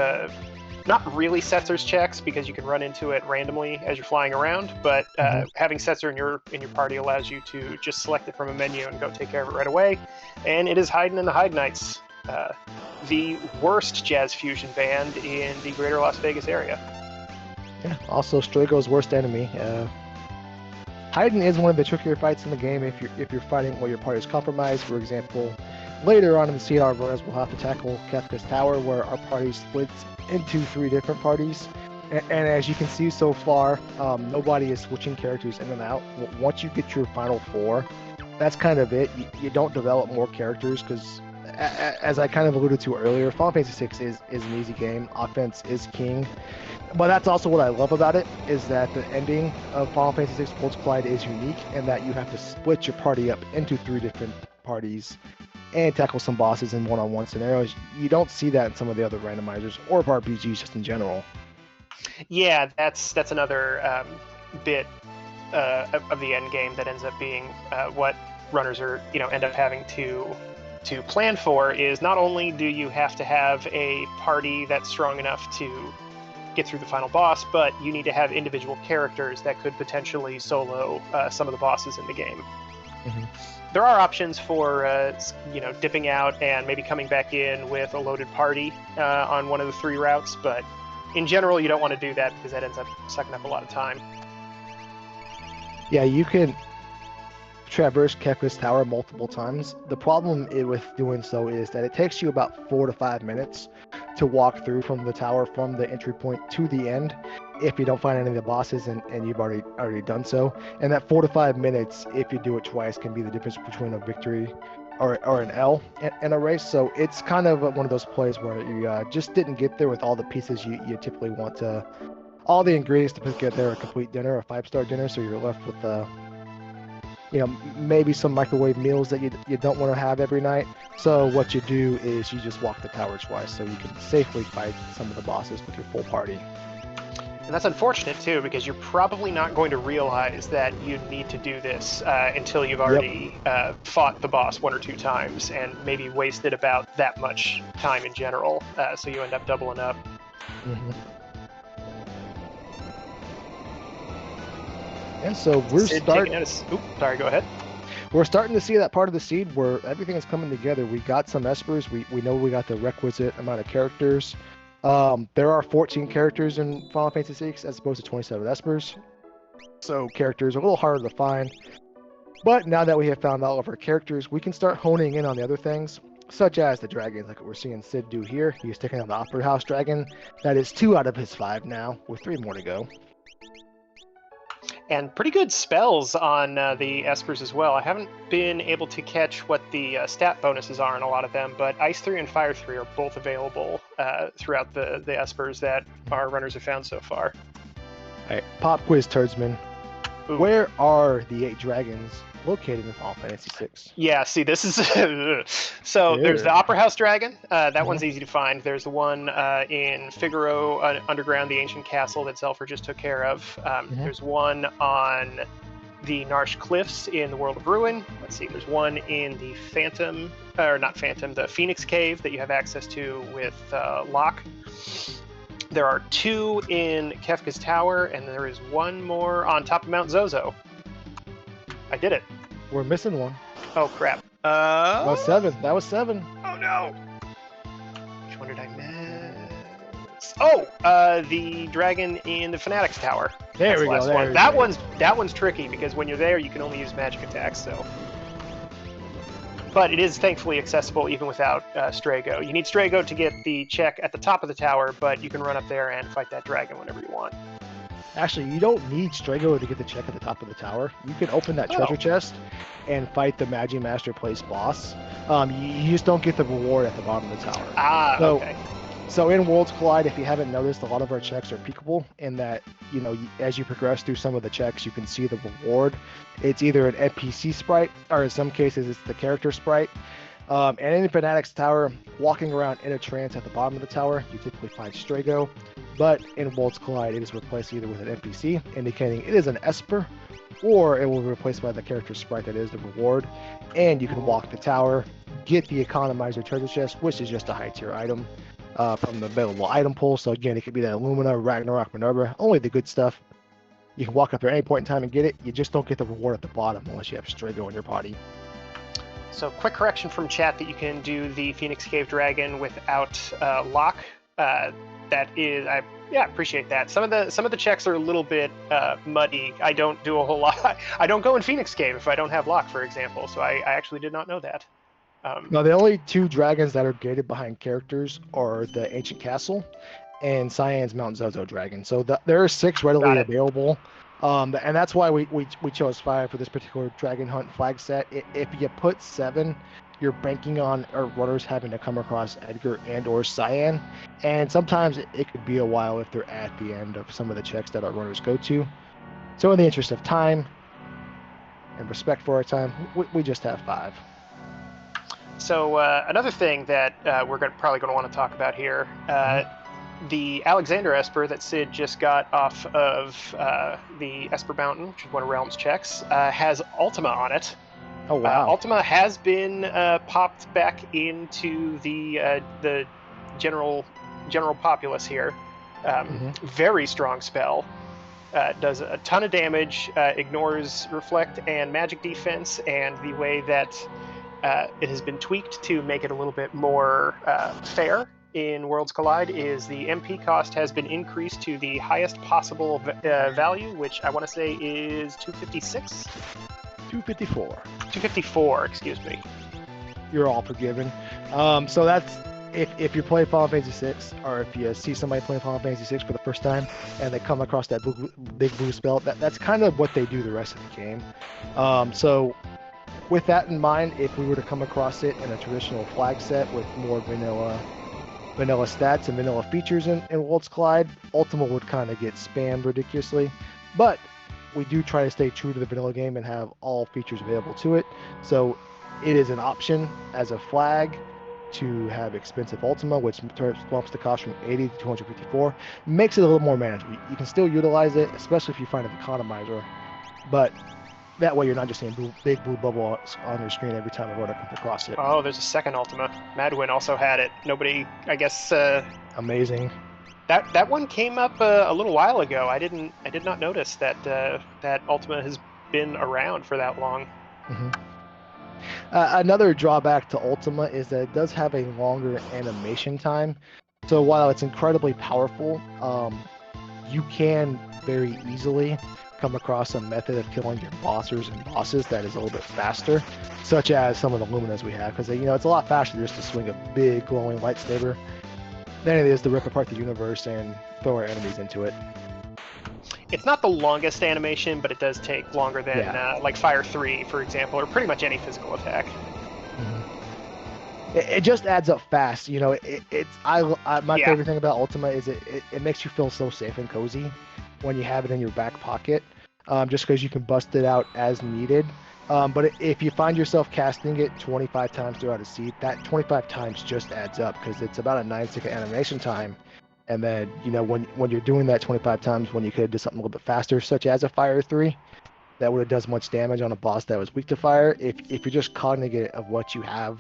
not really Setzer's checks because you can run into it randomly as you're flying around, but having Setzer in your party allows you to just select it from a menu and go take care of it right away. And it is hiding in the Hyde Knights, the worst jazz fusion band in the greater Las Vegas area. Yeah, also Strago's worst enemy. Haydn is one of the trickier fights in the game if you're fighting while your party is compromised. For example, later on in the seed, our runners will have to tackle Kefka's Tower, where our party splits into 3 different parties. And as you can see so far, nobody is switching characters in and out. Once you get your final 4, that's kind of it. You don't develop more characters because, as I kind of alluded to earlier, Final Fantasy VI is an easy game. Offense is king. But that's also what I love about it, is that the ending of Final Fantasy VI Multiplied is unique, and that you have to split your party up into 3 different parties and tackle some bosses in one-on-one scenarios. You don't see that in some of the other randomizers or RPGs just in general. Yeah, that's another bit of the end game that ends up being what runners are end up having to plan for. Is not only do you have to have a party that's strong enough to get through the final boss, but you need to have individual characters that could potentially solo some of the bosses in the game. There are options for dipping out and maybe coming back in with a loaded party on one of the 3 routes, but in general you don't want to do that because that ends up sucking up a lot of time. Yeah, you can traverse Kefka's Tower multiple times. The problem with doing so is that it takes you about 4 to 5 minutes to walk through from the tower, from the entry point to the end, if you don't find any of the bosses and you've already done so. And that 4 to 5 minutes, if you do it twice, can be the difference between a victory or an L in a race. So it's kind of one of those plays where you just didn't get there with all the pieces you typically want to, all the ingredients to put together a complete dinner, a 5-star dinner. So you're left with maybe some microwave meals that you don't want to have every night. So what you do is you just walk the tower twice so you can safely fight some of the bosses with your full party. And that's unfortunate too, because you're probably not going to realize that you need to do this until you've already fought the boss 1 or 2 times and maybe wasted about that much time in general. So you end up doubling up. Mm-hmm. And so we're starting. Sorry, go ahead. We're starting to see that part of the seed where everything is coming together. We got some espers. We know we got the requisite amount of characters. There are 14 characters in Final Fantasy VI as opposed to 27 espers. So characters are a little harder to find. But now that we have found all of our characters, we can start honing in on the other things, such as the dragons, like what we're seeing Sid do here. He's taking on the Opera House dragon. That is 2 out of his 5 now, with 3 more to go. And pretty good spells on the espers as well. I haven't been able to catch what the stat bonuses are on a lot of them, but Ice 3 and Fire 3 are both available throughout the espers that our runners have found so far. All right, pop quiz, Turdsman. Ooh. Where are the 8 dragons located in Final Fantasy VI? Yeah, see, this is... So there's the Opera House dragon. That one's easy to find. There's the one in Figaro Underground, the ancient castle that Zelfer just took care of. There's one on the Narsh Cliffs in the World of Ruin. Let's see, there's one in the the Phoenix Cave that you have access to with Locke. There are 2 in Kefka's Tower, and there is 1 more on top of Mount Zozo. I did it. We're missing one. Oh, crap. That was 7. That was 7. Oh, no. Which one did I miss? Oh, the dragon in the Fanatic's Tower. There we go. There that one's tricky, because when you're there, you can only use magic attacks, so... But it is thankfully accessible even without Strago. You need Strago to get the check at the top of the tower, but you can run up there and fight that dragon whenever you want. Actually, you don't need Strago to get the check at the top of the tower. You can open that treasure chest and fight the Magi Master Place boss. You just don't get the reward at the bottom of the tower. Okay. So in Worlds Collide, if you haven't noticed, a lot of our checks are peekable in that, as you progress through some of the checks, you can see the reward. It's either an NPC sprite, or in some cases, it's the character sprite. And in Fanatic's Tower, walking around in a trance at the bottom of the tower, you typically find Strago. But in Worlds Collide, it is replaced either with an NPC, indicating it is an Esper, or it will be replaced by the character sprite that is the reward. And you can walk the tower, get the Economizer treasure chest, which is just a high tier item from the available item pool. So again, it could be that Illumina, Ragnarok, Minerva, only the good stuff. You can walk up there at any point in time and get it. You just don't get the reward at the bottom unless you have Strago in your party. So quick correction from chat that you can do the Phoenix Cave Dragon without Locke. That is, I appreciate that. Some of the checks are a little bit muddy. I don't do a whole lot. I don't go in Phoenix Cave if I don't have Locke, for example. So I actually did not know that. No, the only 2 dragons that are gated behind characters are the Ancient Castle and Cyan's Mount Zozo dragon. So there are 6 readily available. And that's why we chose 5 for this particular dragon hunt flag set. If you put 7, you're banking on our runners having to come across Edgar and or Cyan. And sometimes it could be a while if they're at the end of some of the checks that our runners go to. So in the interest of time and respect for our time, we just have 5. So another thing that we're probably going to want to talk about here, the Alexander Esper that Sid just got off of the Esper Mountain, which is one of Realm's checks, has Ultima on it. Oh wow! Ultima has been popped back into the general populace here. Very strong spell. Does a ton of damage. Ignores reflect and magic defense, and the way that it has been tweaked to make it a little bit more fair in Worlds Collide is the MP cost has been increased to the highest possible value, which I want to say is 256. 254. 254, excuse me. You're all forgiven. So that's if you're playing Final Fantasy VI, or if you see somebody playing Final Fantasy VI for the first time and they come across that big blue spell, that's kind of what they do the rest of the game. So with that in mind, if we were to come across it in a traditional flag set with more vanilla stats and vanilla features in Worlds Collide, Ultima would kind of get spammed ridiculously. But we do try to stay true to the vanilla game and have all features available to it. So it is an option as a flag to have expensive Ultima, which bumps the cost from 80 to 254. Makes it a little more manageable. You can still utilize it, especially if you find an economizer. But that way you're not just seeing big blue bubble on your screen every time a runner comes across it. Oh, there's a second Ultima. Madwin also had it. Nobody, I guess. Amazing. That one came up a little while ago. I did not notice that that Ultima has been around for that long. Mm-hmm. Another drawback to Ultima is that it does have a longer animation time. So while it's incredibly powerful, you can very easily come across a method of killing your bosses that is a little bit faster, such as some of the Luminas we have, because it's a lot faster just to swing a big glowing lightsaber than it is to rip apart the universe and throw our enemies into it. It's not the longest animation, but it does take longer than like Fire 3, for example, or pretty much any physical attack. Mm-hmm. It just adds up fast. My favorite thing about Ultima is it makes you feel so safe and cozy when you have it in your back pocket, just because you can bust it out as needed. But if you find yourself casting it 25 times throughout a seed, that 25 times just adds up because it's about a 9-second animation time. And then, when you're doing that 25 times, when you could have done something a little bit faster, such as a Fire 3, that would have done as much damage on a boss that was weak to fire. If you're just cognizant of what you have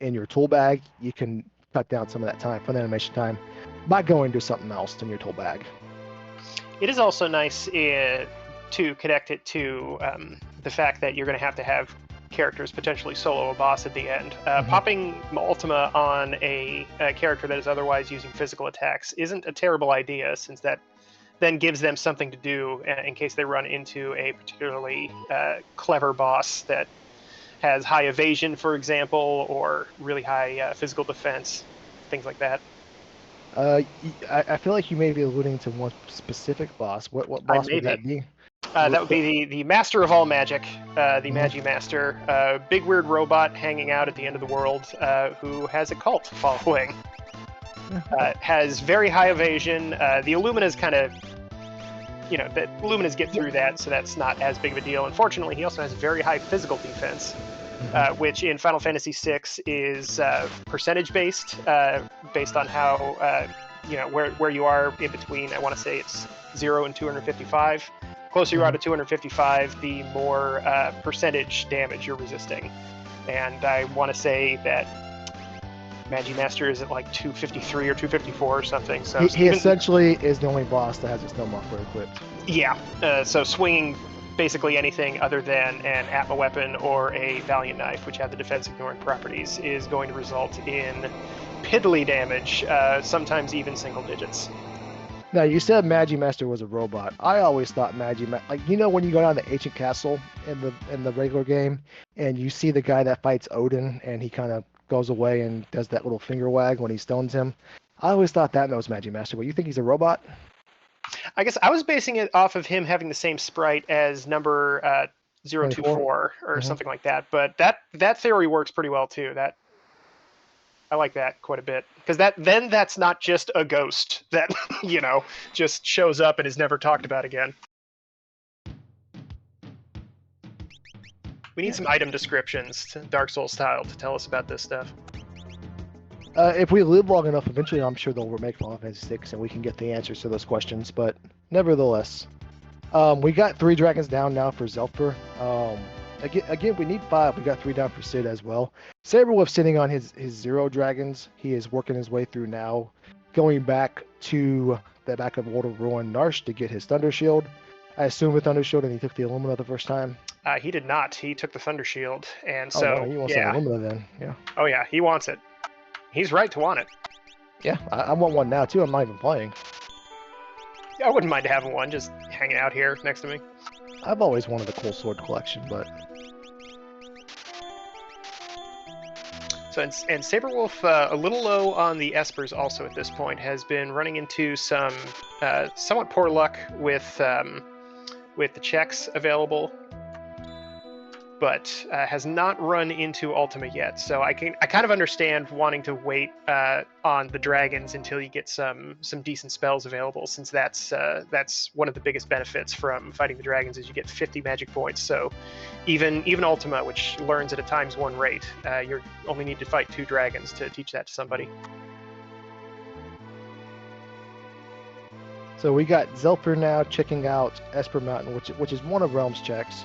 in your tool bag, you can cut down some of that time, from the animation time, by going to something else in your tool bag. It is also nice to connect it to the fact that you're going to have characters potentially solo a boss at the end. Popping Ultima on a character that is otherwise using physical attacks isn't a terrible idea, since that then gives them something to do in case they run into a particularly clever boss that has high evasion, for example, or really high physical defense, things like that. I feel like you may be alluding to one specific boss. What boss would that be? That would be the Master of All Magic, the Magi Master, big weird robot hanging out at the end of the world, who has a cult following. Has very high evasion. The Illuminas kind of, the Illuminas get through that, so that's not as big of a deal. Unfortunately, he also has very high physical defense, which in Final Fantasy VI is percentage based on how where you are in between. I want to say it's 0 and 255. Closer you are to 255, the more percentage damage you're resisting. And I want to say that Magi Master is at like 253 or 254 or something. So he essentially is the only boss that has a snow muffler equipped. Yeah, so swinging basically anything other than an Atma weapon or a Valiant Knife, which have the defense ignoring properties, is going to result in piddly damage, sometimes even single digits. Now, you said Magi Master was a robot. I always thought when you go down to Ancient Castle in the regular game, and you see the guy that fights Odin, and he kind of goes away and does that little finger wag when he stones him. I always thought that was Magi Master, but you think he's a robot? I guess I was basing it off of him having the same sprite as number 024 or something like that. But that theory works pretty well too. I like that quite a bit, because that's not just a ghost that just shows up and is never talked about again. We need some item descriptions, Dark Souls style, to tell us about this stuff. If we live long enough, eventually I'm sure they'll remake Final Fantasy VI and we can get the answers to those questions. But nevertheless, we got 3 dragons down now for Zelfer. Again, we need 5. We got 3 down for Sid as well. Saberwolf sitting on his 0 dragons. He is working his way through now, going back to the back of World of Ruin Narsh to get his Thunder Shield. I assume with Thunder Shield, and he took the Illumina the first time. He did not. He took the Thunder Shield, and so he wants the Illumina then. Yeah. Oh yeah, he wants it. He's right to want it. Yeah, I want one now too. I'm not even playing. I wouldn't mind having one, just hanging out here next to me. I've always wanted a cool sword collection, but. So, and Saberwolf, a little low on the Espers also at this point, has been running into some somewhat poor luck with the checks available. but has not run into Ultima yet. So I kind of understand wanting to wait on the dragons until you get some decent spells available, since that's one of the biggest benefits from fighting the dragons is you get 50 magic points. So even Ultima, which learns at a ×1 rate, you only need to fight 2 dragons to teach that to somebody. So we got Zelfer now checking out Esper Mountain, which is one of Realm's checks.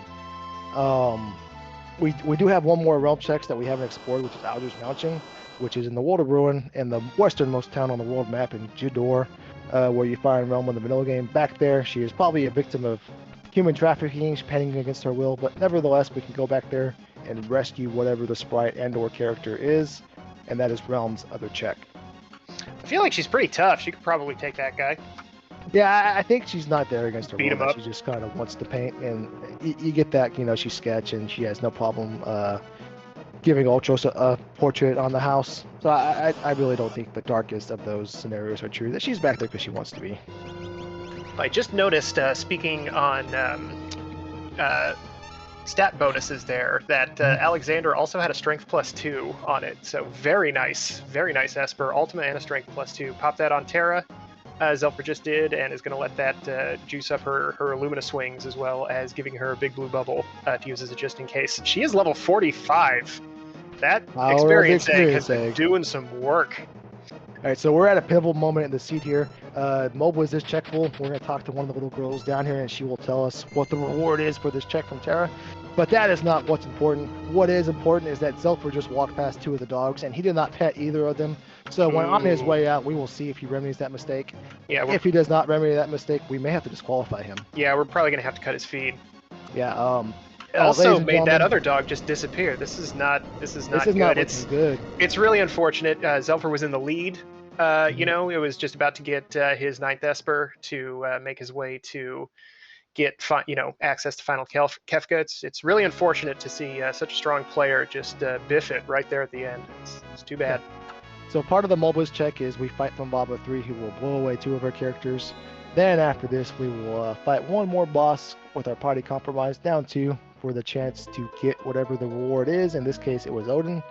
We do have one more Realm checks that we haven't explored, which is Alder's Mountain, which is in the World of Ruin, in the westernmost town on the world map in Judor, where you find Realm in the vanilla game. Back there, she is probably a victim of human trafficking, pending against her will, but nevertheless, we can go back there and rescue whatever the sprite and/or character is, and that is Realm's other check. I feel like she's pretty tough. She could probably take that guy. Yeah, I think she's not there against her Beat him will. up. She just kind of wants to paint, and you get that, she's sketch, and she has no problem giving Ultros a portrait on the house. So I really don't think the darkest of those scenarios are true, that she's back there because she wants to be. I just noticed, speaking on stat bonuses there, that Alexander also had a strength +2 on it. So very nice Esper, Ultima and a strength +2. Pop that on Terra. Zelfer just did, and is going to let that juice up her Illumina swings, as well as giving her a big blue bubble to use as a just in case. She is level 45. That experience egg has been doing some work. All right, so we're at a pivotal moment in the seed here. Mobile is this checkable. We're going to talk to one of the little girls down here, and she will tell us what the reward is for this check from Terra. But that is not what's important. What is important is that Zelfer just walked past 2 of the dogs, and he did not pet either of them. So when on his way out, we will see if he remedies that mistake. Yeah. If he does not remedy that mistake, we may have to disqualify him. Yeah, we're probably going to have to cut his feed. Yeah. Also made that other dog just disappear. This is not good. It's really unfortunate. Zelfer was in the lead. It was just about to get his 9th Esper to make his way to get access to final Kefka. It's really unfortunate to see such a strong player just biff it right there at the end. It's too bad. So part of the Mobilis check is we fight from Baba 3, who will blow away 2 of our characters. Then after this, we will fight one more boss with our party compromised down 2 for the chance to get whatever the reward is. In this case, it was Odin.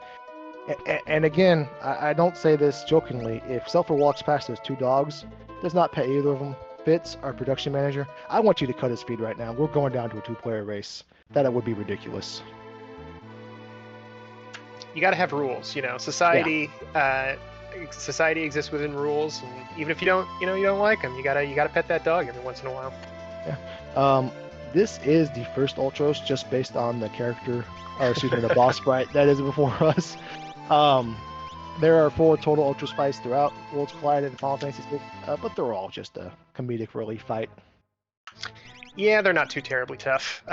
And again, I don't say this jokingly. If Zelfer walks past those 2 dogs, does not pet either of them, Fitz, our production manager, I want you to cut his feed right now. We're going down to a 2-player race. That would be ridiculous. You got to have rules, Society, society exists within rules, and even if you don't like them, you gotta pet that dog every once in a while. Yeah. This is the first Ultros, just based on the character, or excuse me, the boss sprite that is before us. There are 4 total Ultra Spies throughout Worlds Collide and Final Fantasy VI, but they're all just a comedic relief fight. Yeah, they're not too terribly tough.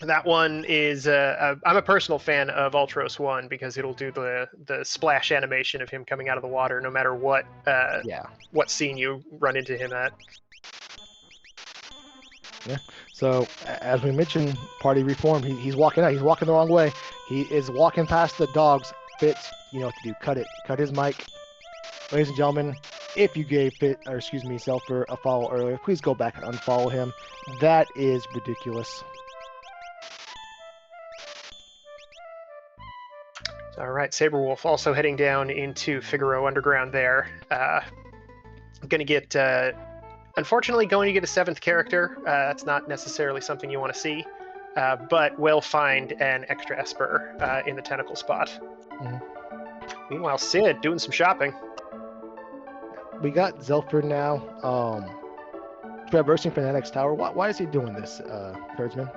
That one is I'm a personal fan of Ultros 1 because it'll do the splash animation of him coming out of the water no matter what scene you run into him at. Yeah. So as we mentioned, party reform. He's walking out. He's walking the wrong way. He is walking past the dogs. Fitz, you know what to do. Cut it. Cut his mic. Ladies and gentlemen, if you gave Zelfer a follow earlier, please go back and unfollow him. That is ridiculous. All right, Saberwolf also heading down into Figaro Underground there. Going to get, unfortunately, going to get a 7th character. That's not necessarily something you want to see, but will find an extra Esper in the tentacle spot. Mm-hmm. Meanwhile, Sid doing some shopping. We got Zelfer now, traversing Fanatic's Tower. Why is he doing this, Herdsman?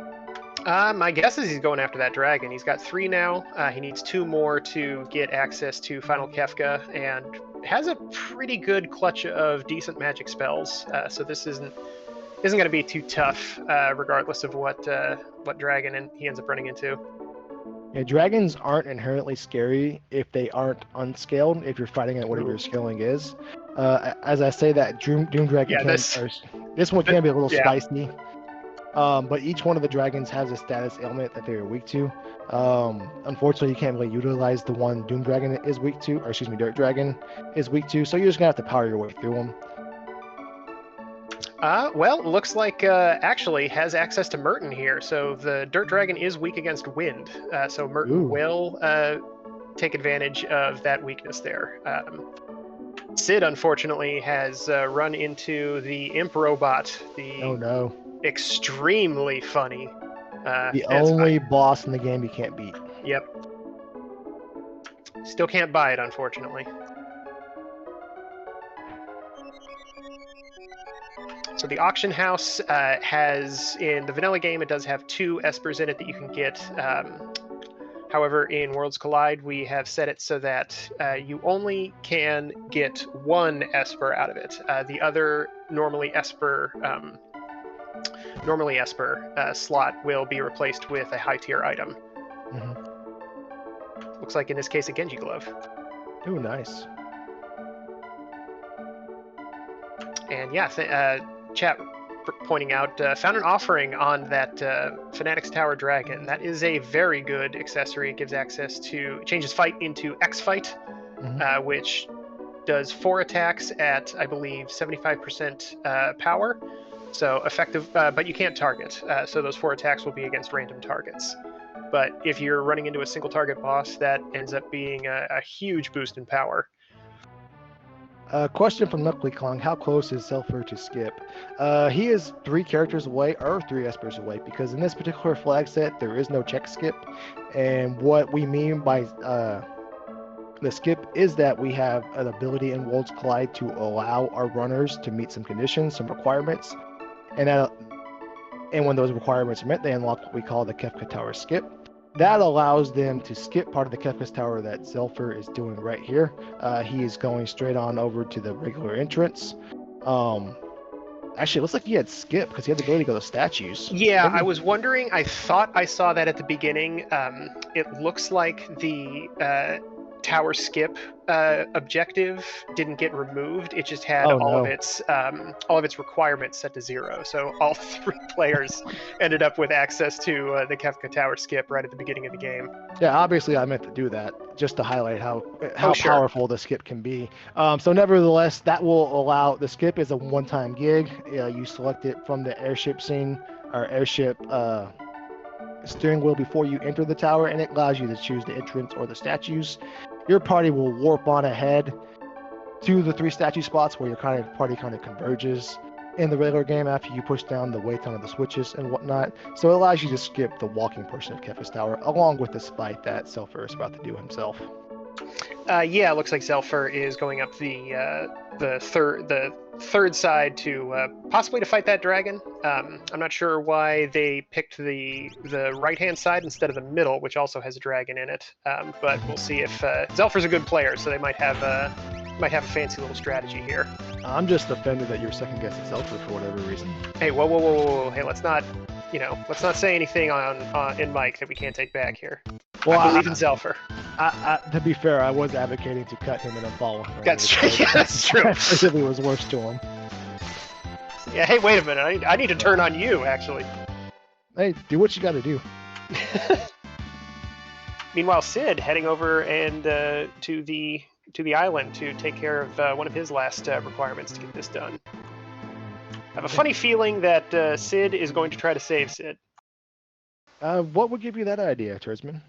My guess is he's going after that dragon. He's got 3 now. He needs 2 more to get access to Final Kefka, and has a pretty good clutch of decent magic spells. So this isn't going to be too tough, regardless of what dragon he ends up running into. Yeah, dragons aren't inherently scary if they aren't unscaled. If you're fighting at whatever your scaling is, as I say that Doom Dragon, this one can be a little spicy. But each one of the dragons has a status ailment that they are weak to. Unfortunately, you can't really utilize the one Doom Dragon is weak to, or excuse me, Dirt Dragon is weak to. So you're just gonna have to power your way through them. Well, looks like actually has access to Merton here. So the Dirt Dragon is weak against wind. So Merton Ooh. will take advantage of that weakness there. Sid, unfortunately, has run into the Imp Robot, the Oh no. extremely funny. The only boss in the game you can't beat. Yep. Still can't buy it, unfortunately. So the auction house has, in the vanilla game, it does have 2 espers in it that you can get. However, in Worlds Collide, we have set it so that you only can get 1 esper out of it. The other normally esper slot will be replaced with a high tier item. Mm-hmm. Looks like in this case a Genji glove. Ooh, nice. And yeah, chat pointing out, found an offering on that Fanatics Tower Dragon. That is a very good accessory. It gives access to, changes fight into X Fight, which does 4 attacks at, I believe, 75% power. So effective, but you can't target. So those 4 attacks will be against random targets. But if you're running into a single target boss, that ends up being a huge boost in power. Question from Knuckly Kong: how close is Zelfer to Skip? He is 3 characters away, or 3 espers away, because in this particular flag set there is no check skip. And what we mean by the skip is that we have an ability in Worlds Collide to allow our runners to meet some conditions, some requirements, and when those requirements are met, they unlock what we call the Kefka Tower skip. That allows them to skip part of the Kefka's Tower that Zelfer is doing right here. He is going straight on over to the regular entrance. Actually, it looks like he had skip because he had the ability to go to statues. Yeah, I was wondering. I thought I saw that at the beginning. It looks like the tower skip objective didn't get removed. It just had all of its requirements set to 0. So all 3 players ended up with access to the Kefka Tower skip right at the beginning of the game. Yeah, obviously I meant to do that just to highlight how Sure. powerful the skip can be. So nevertheless, that will allow, the skip is a one-time gig. You select it from the airship scene or airship steering wheel before you enter the tower, and it allows you to choose the entrance or the statues. Your party will warp on ahead to the 3 statue spots where your party kind of converges in the regular game after you push down the weight on the switches and whatnot. So it allows you to skip the walking portion of Kefka's Tower, along with the fight that Zelfer is about to do himself. Yeah, it looks like Zelfer is going up the third side to possibly to fight that dragon. I'm not sure why they picked the right hand side instead of the middle, which also has a dragon in it. But we'll see if Zelfer's a good player, so they might have a fancy little strategy here. I'm just offended that you're second guessing Zelfer for whatever reason. Hey, whoa! Hey, let's not say anything on in mic that we can't take back here. Well, I believe in Zelfer. To be fair, I was advocating to cut him and unfollow him. That's true. Yeah, that's true. If it was worse to him. Yeah. Hey, wait a minute. I need to turn on you, actually. Hey, do what you got to do. Meanwhile, Sid heading over and to the island to take care of one of his last requirements to get this done. I have a funny feeling that Sid is going to try to save Sid. What would give you that idea, Tersman?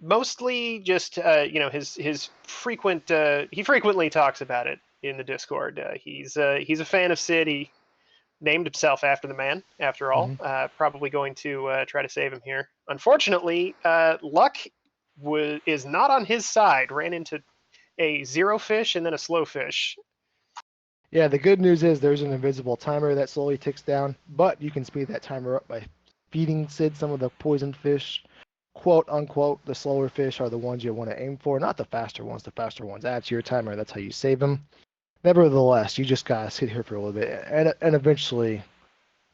Mostly just his frequent. He frequently talks about it in the Discord. He's a fan of Sid. He named himself after the man, after all. Probably going to try to save him here. Unfortunately, luck is not on his side. Ran into a 0 fish and then a slow fish. Yeah, the good news is there's an invisible timer that slowly ticks down, but you can speed that timer up by feeding Sid some of the poisoned fish. Quote unquote, the slower fish are the ones you want to aim for, not the faster ones. The faster ones add to your timer. That's how you save them. Nevertheless, you just gotta sit here for a little bit, and eventually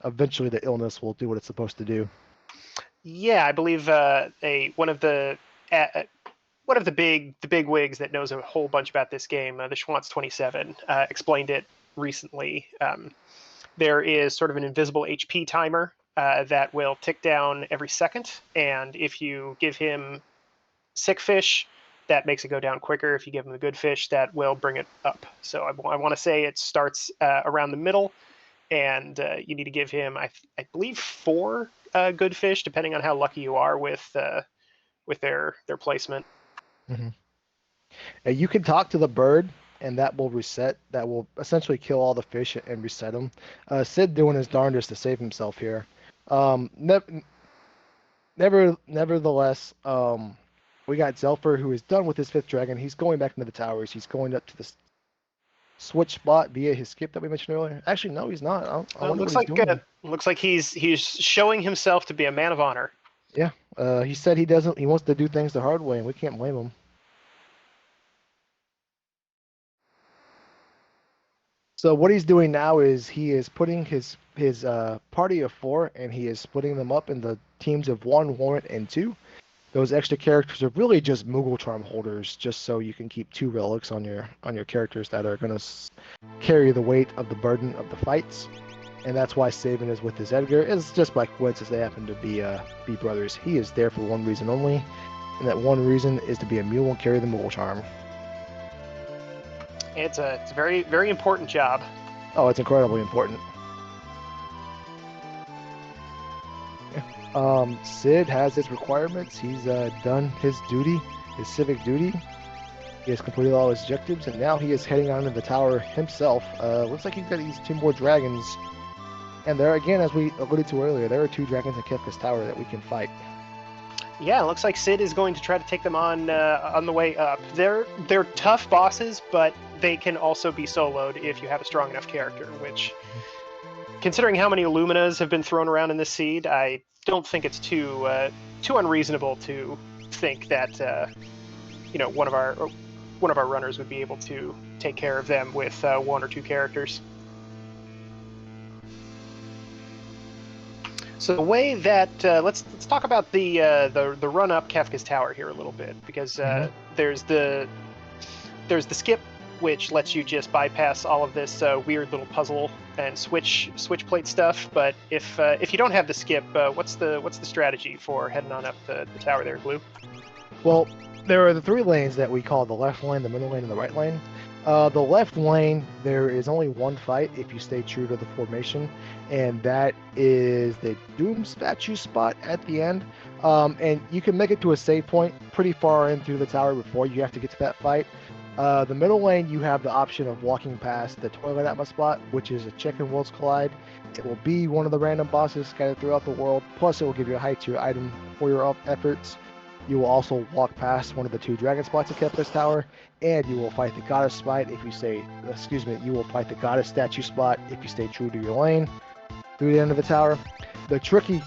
the illness will do what it's supposed to do. Yeah, I believe one of the big wigs that knows a whole bunch about this game, the Schwantz27, explained it recently. There is sort of an invisible HP timer that will tick down every second, and if you give him sick fish, that makes it go down quicker. If you give him the good fish, that will bring it up. So I want to say it starts around the middle, and you need to give him, I believe, 4 good fish, depending on how lucky you are with their placement. Mm-hmm. You can talk to the bird, and that will reset. That will essentially kill all the fish and reset them. Sid doing his darndest to save himself here. Nevertheless, we got Zelfer, who is done with his 5th dragon. He's going back into the towers. He's going up to the switch spot via his skip that we mentioned earlier. Actually, no, he's not. I wonder what he's doing. Looks like he's showing himself to be a man of honor. Yeah, he said he doesn't. He wants to do things the hard way, and we can't blame him. So what he's doing now is he is putting his party of 4, and he is splitting them up into teams of 1, warrant, and 2. Those extra characters are really just Moogle Charm holders, just so you can keep 2 relics on your characters that are going to carry the weight of the burden of the fights. And that's why Saban is with his Edgar. It's just by coincidence they happen to be brothers. He is there for one reason only, and that one reason is to be a mule and carry the Moogle Charm. It's a very, very important job. Oh, it's incredibly important. Sid has his requirements. He's done his duty, his civic duty. He has completed all his objectives, and now he is heading on to the tower himself. Looks like he's got these 2 more dragons. And there, again, as we alluded to earlier, there are 2 dragons in Kefka's tower that we can fight. Yeah, it looks like Sid is going to try to take them on the way up. They're tough bosses, but they can also be soloed if you have a strong enough character, which, considering how many Illuminas have been thrown around in this seed, I don't think it's too unreasonable to think that one of our runners would be able to take care of them with 1 or 2 characters. So the way that let's talk about the run up Kefka's tower here a little bit, because there's the skip, which lets you just bypass all of this weird little puzzle and switch plate stuff. But if you don't have the skip, what's the strategy for heading on up the tower there, Glue? Well, there are the 3 lanes that we call the left lane, the middle lane, and the right lane. The left lane, there is only 1 fight if you stay true to the formation, and that is the Doom statue spot at the end. And you can make it to a save point pretty far in through the tower before you have to get to that fight. The middle lane, you have the option of walking past the Toilet Atma spot, which is a Chicken Worlds Collide. It will be one of the random bosses scattered throughout the world, plus it will give you a high tier item for your efforts. You will also walk past one of the 2 dragon spots at Kefka's tower, and you will fight the goddess spot if you you will fight the goddess statue spot if you stay true to your lane through the end of the tower. The tricky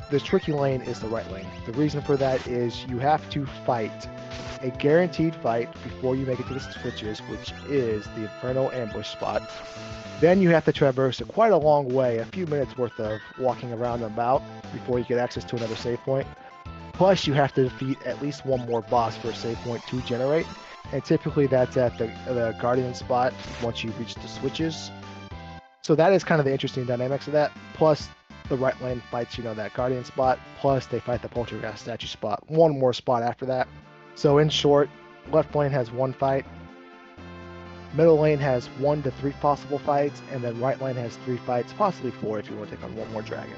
lane is the right lane. The reason for that is you have to fight a guaranteed fight before you make it to the switches, which is the Inferno ambush spot. Then you have to traverse quite a long way, a few minutes worth of walking around and about before you get access to another save point. Plus, you have to defeat at least 1 more boss for a save point to generate, and typically that's at the Guardian spot once you reach the switches. So that is kind of the interesting dynamics of that. Plus, the right lane fights, that Guardian spot, plus they fight the Poltergeist statue spot, 1 more spot after that. So in short, left lane has 1 fight, middle lane has 1 to 3 possible fights, and then right lane has 3 fights, possibly 4 if you want to take on 1 more dragon.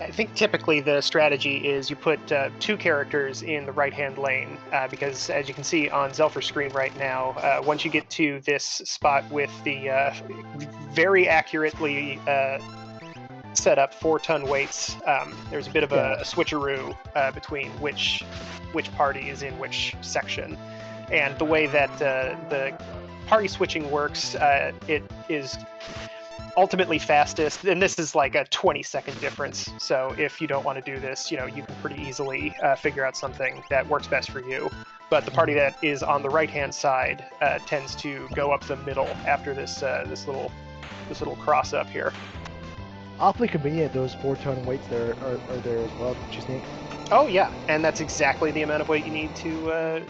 I think typically the strategy is you put 2 characters in the right-hand lane, because as you can see on Zelfer's screen right now, once you get to this spot with the very accurately set up 4-ton weights, there's a bit of a switcheroo between which party is in which section. And the way that the party switching works, it is ultimately fastest, and this is like a 20-second difference. So if you don't want to do this, you can pretty easily figure out something that works best for you. But the party that is on the right-hand side tends to go up the middle after this little cross up here. Awfully convenient. Those 4-ton weights there are there as well, which is neat. Oh yeah, and that's exactly the amount of weight you need to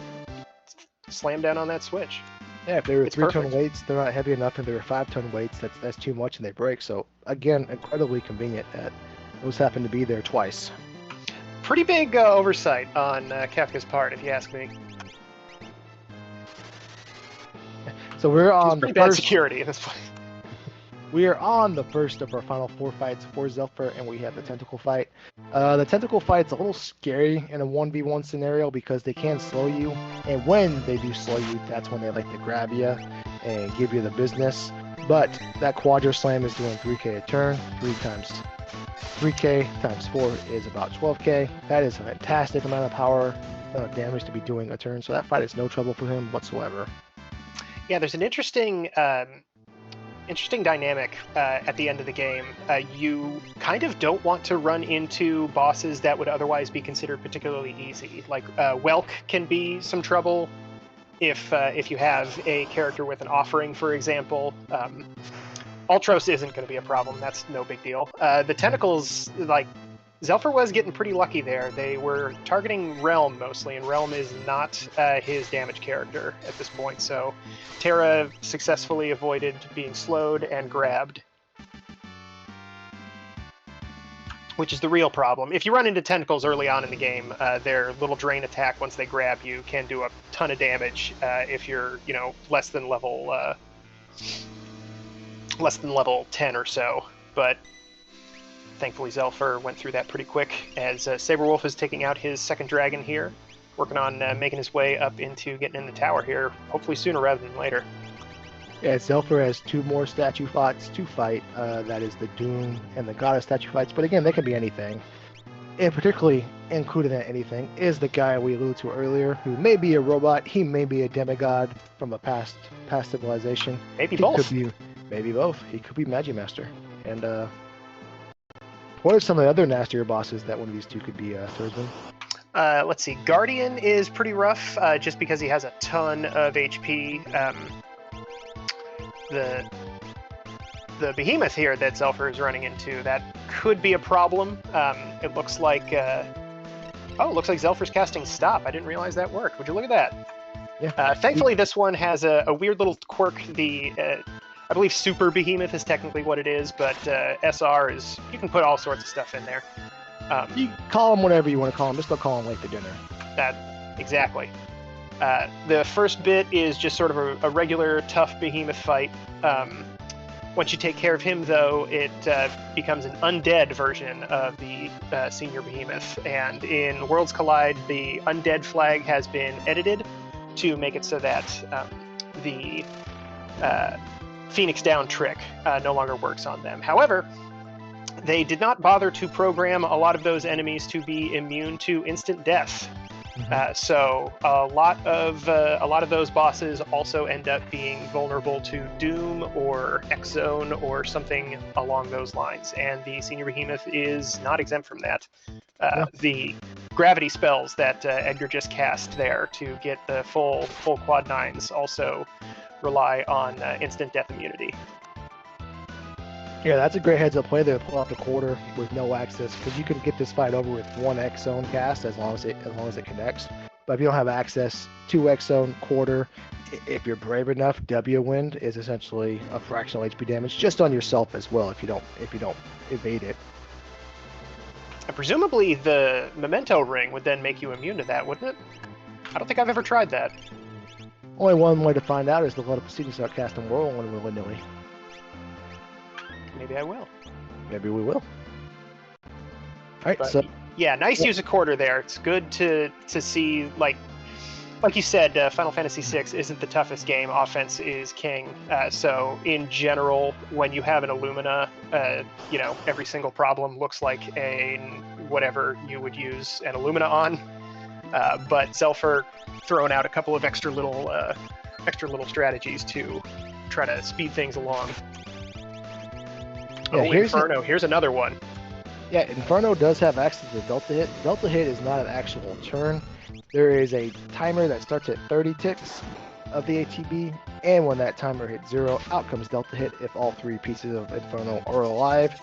slam down on that switch. Yeah, if they were 3-ton weights, they're not heavy enough. If they were 5-ton weights, that's too much and they break. So again, incredibly convenient that those happen to be there twice. Pretty big oversight on Kefka's part, if you ask me. So we're on the pretty bad first. security at this point. We are on the first of our final 4 fights for Zelfer, and we have the tentacle fight. The tentacle fight's a little scary in a 1v1 scenario because they can slow you, and when they do slow you, that's when they like to grab you and give you the business. But that Quadra Slam is doing 3k a turn, 3k times 4 is about 12k. That is a fantastic amount of power damage to be doing a turn, so that fight is no trouble for him whatsoever. Yeah, there's an interesting dynamic at the end of the game. You kind of don't want to run into bosses that would otherwise be considered particularly easy. Like Welk can be some trouble if you have a character with an offering, for example. Ultros isn't going to be a problem. That's no big deal. The tentacles, like Zelfer was getting pretty lucky there. They were targeting Realm mostly, and Realm is not his damage character at this point, so Terra successfully avoided being slowed and grabbed. Which is the real problem. If you run into tentacles early on in the game, their little drain attack once they grab you can do a ton of damage if you're, less than level 10 or so. But thankfully, Zelfer went through that pretty quick, as Saberwolf is taking out his second dragon here, working on making his way up into getting in the tower here, hopefully sooner rather than later. Yeah, Zelfer has 2 more statue fights to fight. That is the Doom and the Goddess statue fights, but again, they can be anything. And particularly included in anything is the guy we alluded to earlier, who may be a robot, he may be a demigod from a past civilization. Maybe both. Maybe both. He could be Magimaster. And what are some of the other nastier bosses that one of these two could be, Thursman? Let's see. Guardian is pretty rough, just because he has a ton of HP. The behemoth here that Zelfer is running into, that could be a problem. It looks like Zelfer's casting Stop. I didn't realize that worked. Would you look at that? Yeah. Thankfully, this one has a weird little quirk. I believe Super Behemoth is technically what it is, but SR is, you can put all sorts of stuff in there. You call him whatever you want to call him. Just don't call him late for dinner. Exactly. The first bit is just sort of a regular tough behemoth fight. Once you take care of him, though, it becomes an undead version of the senior behemoth. And in Worlds Collide, the undead flag has been edited to make it so that the Phoenix Down trick no longer works on them. However, they did not bother to program a lot of those enemies to be immune to instant death. So a lot of those bosses also end up being vulnerable to Doom or X-Zone or something along those lines, and the Senior Behemoth is not exempt from that. The gravity spells that Edgar just cast there to get the full quad 9s also rely on instant death immunity. Yeah, that's a great heads-up play there. Pull out the quarter with no access, because you can get this fight over with 1 X-Zone cast as long as it connects. But if you don't have access, 2 X-Zone, quarter. If you're brave enough, W Wind is essentially a fractional HP damage just on yourself as well if you don't evade it. And presumably the Memento Ring would then make you immune to that, wouldn't it? I don't think I've ever tried that. Only one way to find out is to let a student start casting Whirlwind willy-nilly. Maybe I will. Maybe we will. All right, But, so yeah, nice use of quarter there. It's good to see, like you said, Final Fantasy VI isn't the toughest game. Offense is king. So in general, when you have an Illumina, every single problem looks like whatever you would use an Illumina on. But Zelfer throwing out a couple of extra little strategies to try to speed things along. Yeah, Inferno. Here's another one. Yeah, Inferno does have access to Delta Hit. Delta Hit is not an actual turn. There is a timer that starts at 30 ticks of the ATB, and when that timer hits 0, out comes Delta Hit if all 3 pieces of Inferno are alive,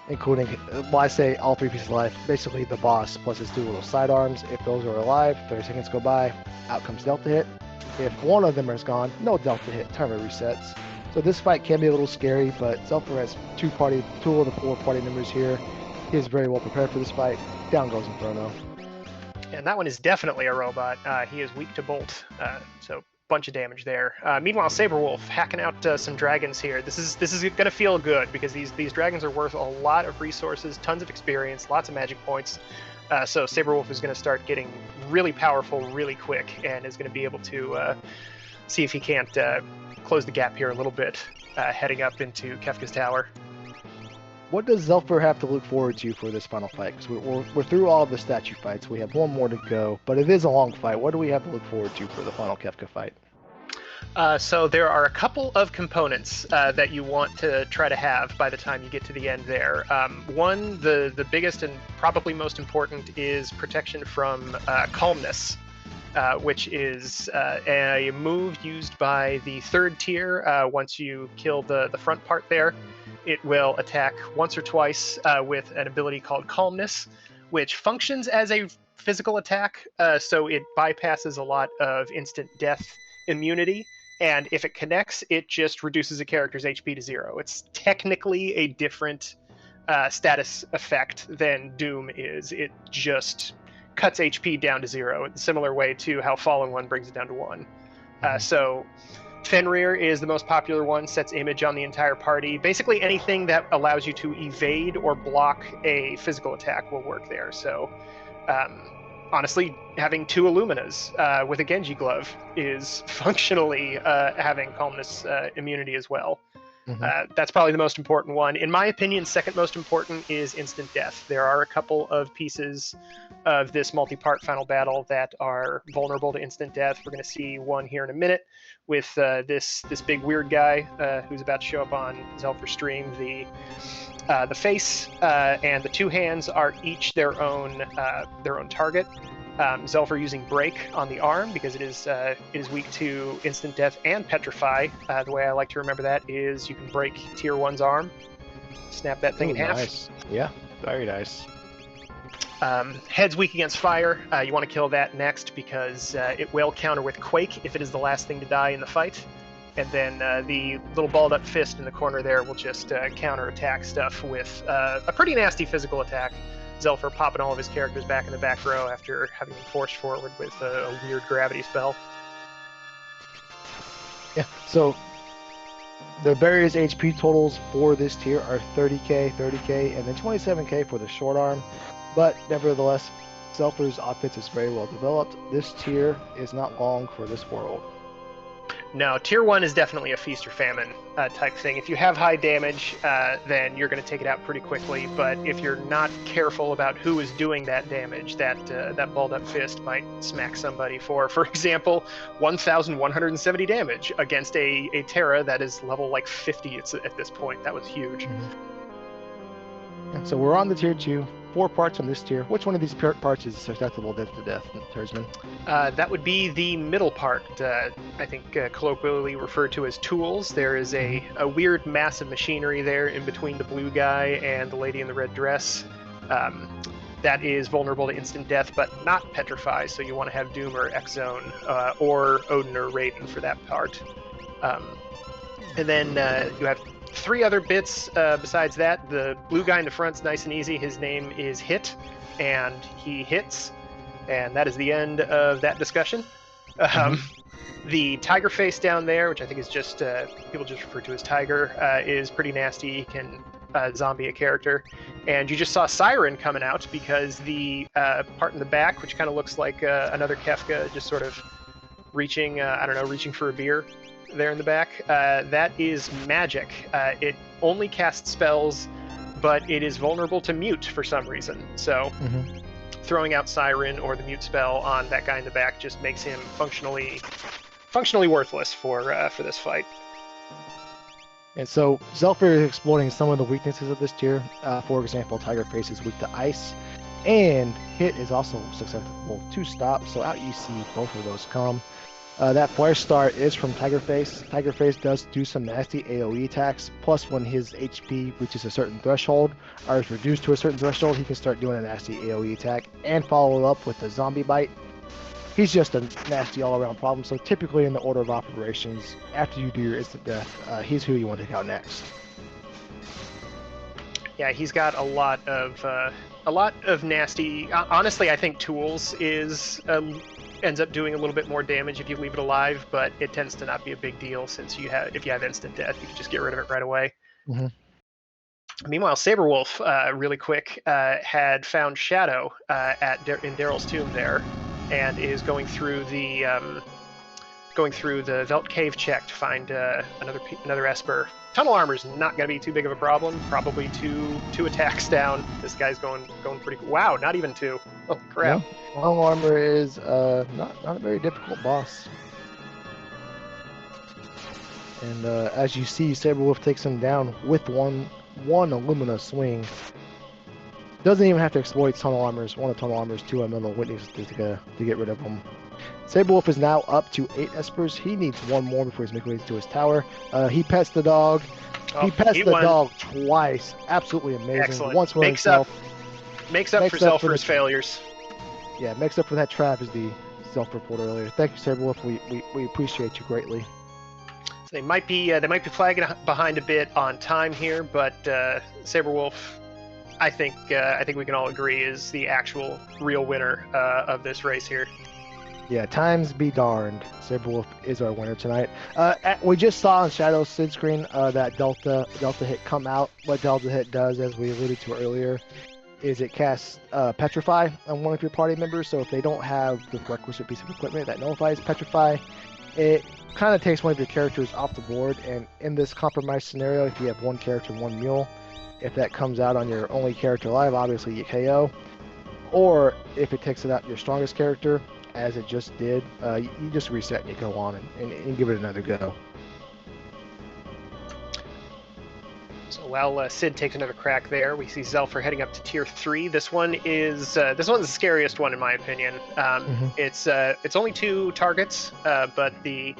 including, I say all 3 pieces alive, basically the boss plus his 2 little sidearms. If those are alive, 30 seconds go by, out comes Delta Hit. If one of them is gone, no Delta Hit, timer resets. So this fight can be a little scary, but Zelfer has 2 of the 4 party members here. He is very well prepared for this fight. Down goes Inferno. And that one is definitely a robot. He is weak to bolt, so bunch of damage there. Meanwhile, Saberwolf hacking out some dragons here. This is gonna feel good because these dragons are worth a lot of resources, tons of experience, lots of magic points. So Saberwolf is gonna start getting really powerful really quick, and is gonna be able to see if he can't close the gap here a little bit, heading up into Kefka's tower. What does Zelfer have to look forward to for this final fight? Because we're through all the statue fights. We have one more to go, but it is a long fight. What do we have to look forward to for the final Kefka fight? So there are a couple of components that you want to try to have by the time you get to the end there. One, the biggest and probably most important, is protection from calmness, which is a move used by the third tier. Once you kill the front part there, it will attack once or twice with an ability called Calmness, which functions as a physical attack, so it bypasses a lot of instant death immunity, and if it connects, it just reduces a character's HP to 0. It's technically a different status effect than Doom is. It just cuts HP down to 0, in a similar way to how Fallen One brings it down to 1. So Fenrir is the most popular one, sets image on the entire party. Basically anything that allows you to evade or block a physical attack will work there. So honestly, having 2 Illuminas with a Genji glove is functionally having calmness immunity as well. That's probably the most important one. In my opinion, second most important is instant death. There are a couple of pieces of this multi-part final battle that are vulnerable to instant death. We're going to see one here in a minute with this big weird guy who's about to show up on Zelfer's stream. The face and the 2 hands are each their own target. Zelfer using Break on the arm because it is weak to instant death and petrify. The way I like to remember that is you can break tier 1's arm, snap that thing in half. Nice. Yeah, very nice. Head's weak against fire. You want to kill that next because it will counter with Quake if it is the last thing to die in the fight. And then the little balled up fist in the corner there will just counter attack stuff with a pretty nasty physical attack. Zelfer popping all of his characters back in the back row after having them forced forward with a weird gravity spell. Yeah, so the various HP totals for this tier are 30k, 30k, and then 27k for the short arm. But nevertheless, Zelfer's offense is very well developed. This tier is not long for this world. No, tier 1 is definitely a feast or famine type thing. If you have high damage, then you're going to take it out pretty quickly. But if you're not careful about who is doing that damage, that balled up fist might smack somebody for example, 1,170 damage against a Terra that is level like 50 at this point. That was huge. So we're on the tier 2. 4 parts on this tier. Which one of these parts is susceptible to death, Tersman? That would be the middle part, I think colloquially referred to as tools. There is a weird mass of machinery there in between the blue guy and the lady in the red dress. That is vulnerable to instant death, but not petrify, so you want to have Doom or X-Zone, or Odin or Raiden for that part. And then you have 3 other bits besides that. The blue guy in the front's nice and easy. His name is Hit, and he hits, and that is the end of that discussion. The tiger face down there, which I think is just people just refer to as Tiger, is pretty nasty. He can zombie a character, and you just saw Siren coming out because the part in the back, which kind of looks like another Kefka, just sort of reaching for a beer there in the back, that is magic. It only casts spells, but it is vulnerable to mute for some reason. So throwing out Siren or the mute spell on that guy in the back just makes him functionally worthless for this fight. And so Zelfer is exploiting some of the weaknesses of this tier. For example, Tiger Face is weak to ice, and Hit is also susceptible to stop. So out you see both of those come. That Flare Star is from Tiger Face. Tiger Face does do some nasty AoE attacks, plus when his HP reaches a certain threshold, or is reduced to a certain threshold, he can start doing a nasty AoE attack, and follow it up with the Zombie Bite. He's just a nasty all-around problem, so typically in the order of operations, after you do your instant death, he's who you want to take out next. Yeah, he's got a lot of nasty... Honestly, I think Tools is ends up doing a little bit more damage if you leave it alive, but it tends to not be a big deal since if you have instant death, you can just get rid of it right away. Mm-hmm. Meanwhile, Saberwolf, really quick, had found Shadow in Daryl's tomb there, and is going through the Velt Cave check to find another Esper. Tunnel armor's not going to be too big of a problem. Probably two attacks down. This guy's going pretty. Wow, not even two. Oh crap! Yeah. Tunnel armor is not a very difficult boss. And as you see, Saberwolf takes him down with one Illumina swing. Doesn't even have to exploit tunnel armors. One of tunnel armors, two another witness to get rid of him. Saberwolf is now up to 8 Espers. He needs one more before he's making way to his tower. He pets the dog. He pets the dog twice. Absolutely amazing. Excellent. Once for himself. Makes up for Zelfer's failures. Yeah, makes up for that trap, as the Zelfer reported earlier. Thank you, Saberwolf. We appreciate you greatly. So they might be flagging behind a bit on time here, but Saberwolf, I think we can all agree, is the actual real winner of this race here. Yeah, times be darned. Saberwolf is our winner tonight. We just saw on Shadow's Sid screen that Delta hit come out. What Delta hit does, as we alluded to earlier, is it casts Petrify on one of your party members. So if they don't have the requisite piece of equipment that nullifies Petrify, it kind of takes one of your characters off the board. And in this compromise scenario, if you have one character, one mule, if that comes out on your only character alive, obviously you KO. Or if it takes it out your strongest character, as it just did, you just reset and you go on and give it another go. So while Sid takes another crack there, we see Zelfer heading up to tier 3. This one's the scariest one in my opinion. It's only 2 targets, but the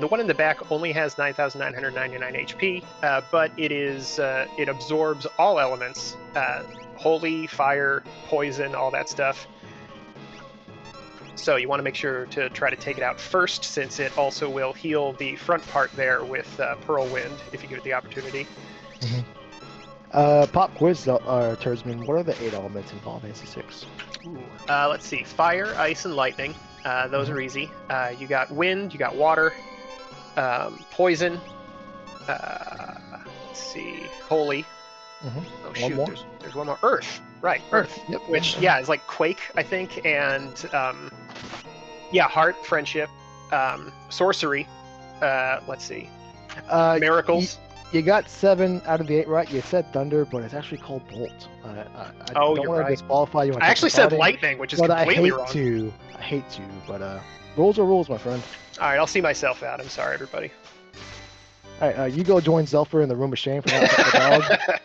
one in the back only has 9,999 HP, but it absorbs all elements, holy, fire, poison, all that stuff. So you want to make sure to try to take it out first, since it also will heal the front part there with Pearl Wind if you give it the opportunity. Pop quiz, Turdsman. What are the 8 elements involved in C6? Let's see. Fire, ice, and lightning. Those are easy. You got wind, you got water, poison. Let's see. Holy. Oh shoot! There's one more. Earth. Right. Earth. Yep. Which is like Quake, I think, and heart, friendship, sorcery. Let's see. Miracles. You got 7 out of the 8 right. You said thunder, but it's actually called bolt. I don't want to disqualify you. I actually said lightning, which is completely wrong. I hate to, but rules are rules, my friend. All right, I'll see myself out. I'm sorry, everybody. All right, you go join Zelfer in the room of shame for not the dog.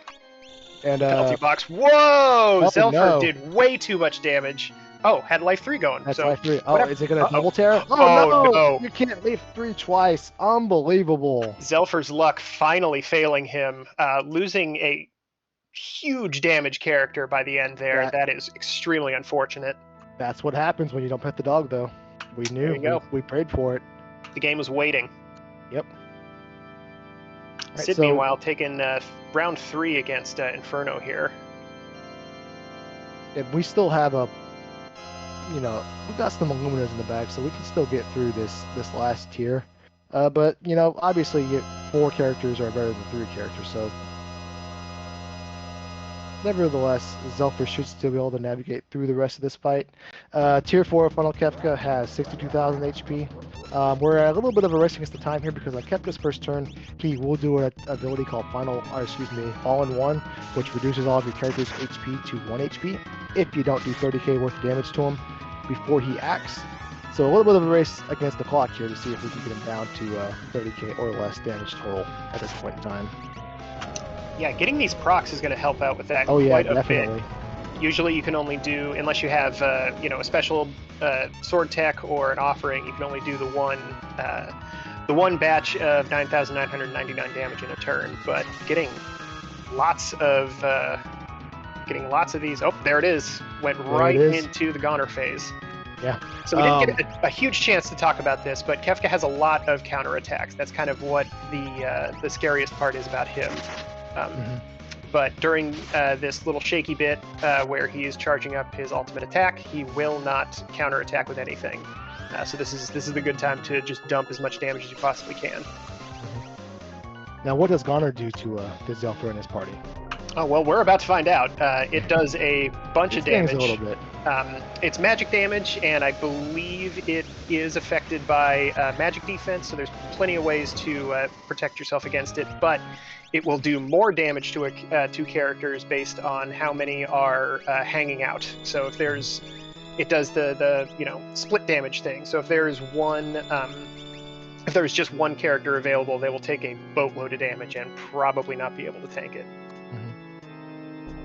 And penalty box. Whoa! Zelfer did way too much damage. Oh, had life 3 going. That's so life 3. Oh, is it gonna double tear? Oh no! You can't leave 3 twice. Unbelievable. Zelfer's luck finally failing him, losing a huge damage character by the end there. That is extremely unfortunate. That's what happens when you don't pet the dog, though. We knew. There you go. We prayed for it. The game was waiting. Yep. Sid, meanwhile, taking round 3 against Inferno here. And we still have we've got some Illuminas in the bag, so we can still get through this last tier. But, obviously 4 characters are better than 3 characters, so nevertheless, Zelfer should still be able to navigate through the rest of this fight. Tier 4 Funnel Kefka has 62,000 HP. We're at a little bit of a race against the time here because on Kefka's first turn, he will do an ability called Fallen 1, which reduces all of your character's HP to 1 HP if you don't do 30k worth of damage to him before he acts. So a little bit of a race against the clock here to see if we can get him down to 30k or less damage total at this point in time. Yeah, getting these procs is going to help out with that quite a bit. Usually you can only do, unless you have a special sword tech or an offering, you can only do the one batch of 9,999 damage in a turn. But getting lots of these. Oh, there it is. Went right into the Goner phase. Yeah. So we didn't get a huge chance to talk about this, but Kefka has a lot of counterattacks. That's kind of what the scariest part is about him. But during this little shaky bit where he is charging up his ultimate attack, he will not counterattack with anything. So this is the good time to just dump as much damage as you possibly can. Now, what does Goner do to Zelfer and his party? Oh, well, we're about to find out. It does a bunch of damage. A little bit. It's magic damage, and I believe it is affected by magic defense, so there's plenty of ways to protect yourself against it, but it will do more damage to two characters based on how many are hanging out. So if there's... It does the split damage thing. So if there's if there's just one character available, they will take a boatload of damage and probably not be able to tank it.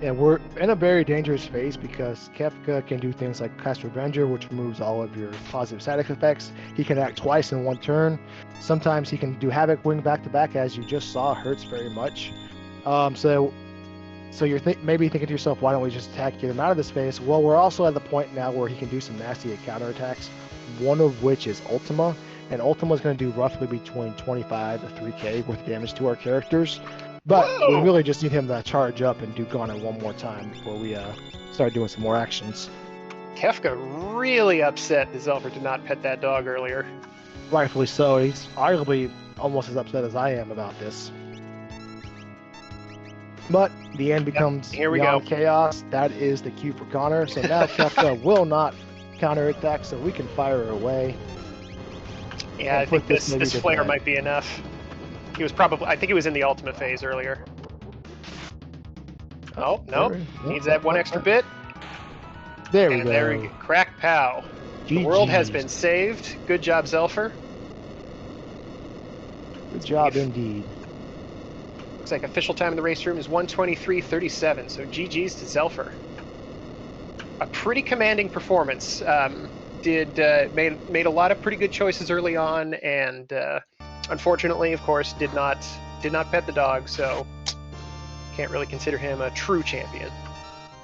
Yeah, we're in a very dangerous phase because Kefka can do things like Cast Revenger, which removes all of your positive static effects. He can act twice in one turn. Sometimes he can do Havoc Wing back-to-back, as you just saw, hurts very much. So you're maybe thinking to yourself, why don't we just attack, get him out of this phase? Well, we're also at the point now where he can do some nasty counterattacks, one of which is Ultima. And Ultima is going to do roughly between 25 to 3k worth of damage to our characters. But we really just need him to charge up and do Goner one more time before we start doing some more actions. Kefka really upset that Zelfer did not pet that dog earlier. Rightfully so. He's arguably almost as upset as I am about this. But the end becomes Here we go. Chaos. That is the cue for Goner. So now Kefka will not counterattack, so we can fire her away. Yeah, I think this flare might be enough. He was probably... I think he was in the Ultima phase earlier. Oh, no. Needs that one extra bit. There we go. There we go. Crack pow. The world has been saved. Good job, Zelfer. Good job indeed. Looks like official time in the race room is 1:23:37, so GG's to Zelfer. A pretty commanding performance. Made a lot of pretty good choices early on, and unfortunately, of course, did not pet the dog, so can't really consider him a true champion.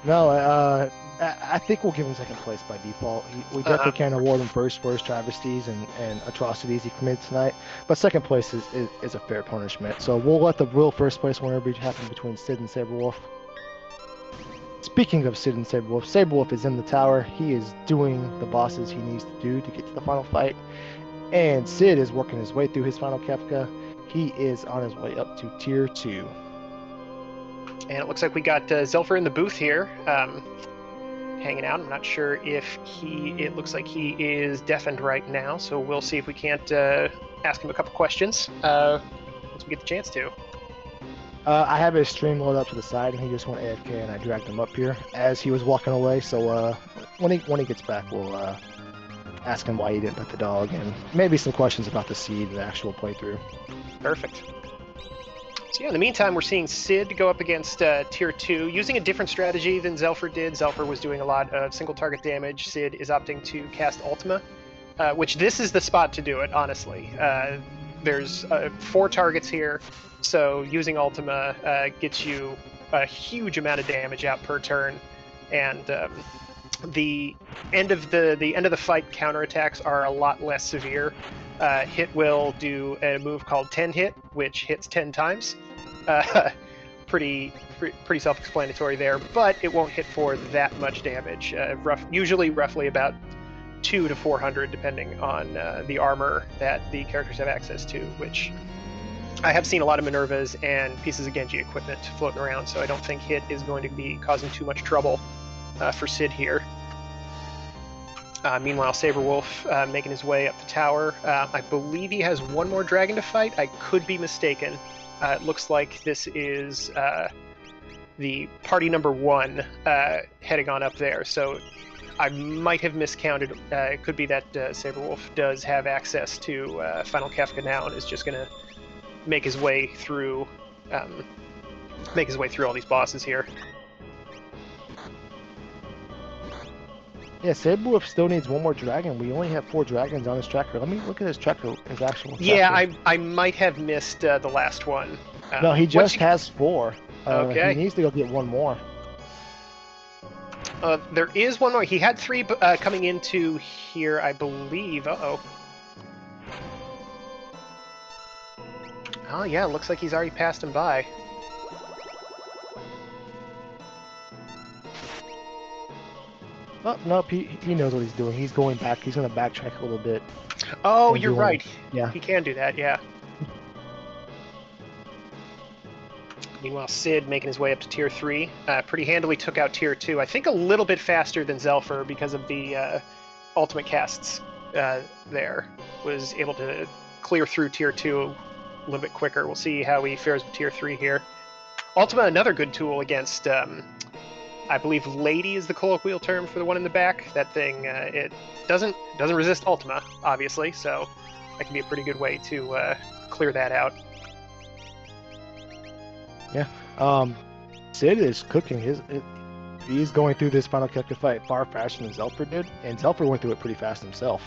No, I think we'll give him second place by default. We definitely can't award him first for his travesties and atrocities he committed tonight, but second place is a fair punishment. So we'll let the real first place winner happen between Sid and Saberwolf. Speaking of Sid and Saberwolf, Saberwolf is in the tower. He is doing the bosses he needs to do to get to the final fight. And Sid is working his way through his final Kefka. He is on his way up to Tier 2. And it looks like we got Zelfer in the booth here, hanging out. I'm not sure if it looks like he is deafened right now, so we'll see if we can't ask him a couple questions once we get the chance to. I have his stream loaded up to the side, and he just went AFK, and I dragged him up here as he was walking away. So when he gets back, we'll ask him why he didn't pet the dog, and maybe some questions about the seed and the actual playthrough. Perfect. So yeah, in the meantime, we're seeing Sid go up against Tier 2, using a different strategy than Zelfer did. Zelfer was doing a lot of single target damage. Sid is opting to cast Ultima, which this is the spot to do it, honestly. There's 4 targets here, so using Ultima gets you a huge amount of damage out per turn, and the end of the fight counterattacks are a lot less severe. Hit will do a move called 10 hit, which hits 10 times. Pretty self-explanatory there, but it won't hit for that much damage. Usually roughly about 200 to 400, depending on the armor that the characters have access to, which I have seen a lot of Minervas and pieces of Genji equipment floating around, so I don't think hit is going to be causing too much trouble for Sid here. Meanwhile, Saberwolf making his way up the tower. I believe he has one more dragon to fight. I could be mistaken. It looks like this is the party number 1 heading on up there, so I might have miscounted. It could be that Saberwolf does have access to Final Kefka now and is just going to make his way through all these bosses here. Yeah, Saberwolf still needs one more dragon. We only have 4 dragons on his tracker. Let me look at his tracker, his actual tracker. Yeah, I might have missed the last one. No, he just has 4. Okay. He needs to go get one more. There is one more. He had 3 coming into here, I believe. Uh-oh. Oh, yeah, looks like he's already passed him by. Oh, nope, he knows what he's doing. He's going back. He's going to backtrack a little bit. Oh, And you're right. Yeah. He can do that, yeah. Meanwhile, Sid making his way up to Tier 3. Pretty handily took out Tier 2. I think a little bit faster than Zelfer because of the ultimate casts there. Was able to clear through Tier 2 a little bit quicker. We'll see how he fares with Tier 3 here. Ultima, another good tool against, I believe Lady is the colloquial term for the one in the back. That thing, it doesn't resist Ultima, obviously, so that can be a pretty good way to clear that out. Yeah. Sid is cooking he's going through this final Kefka fight far faster than Zelfer did, and Zelfer went through it pretty fast himself.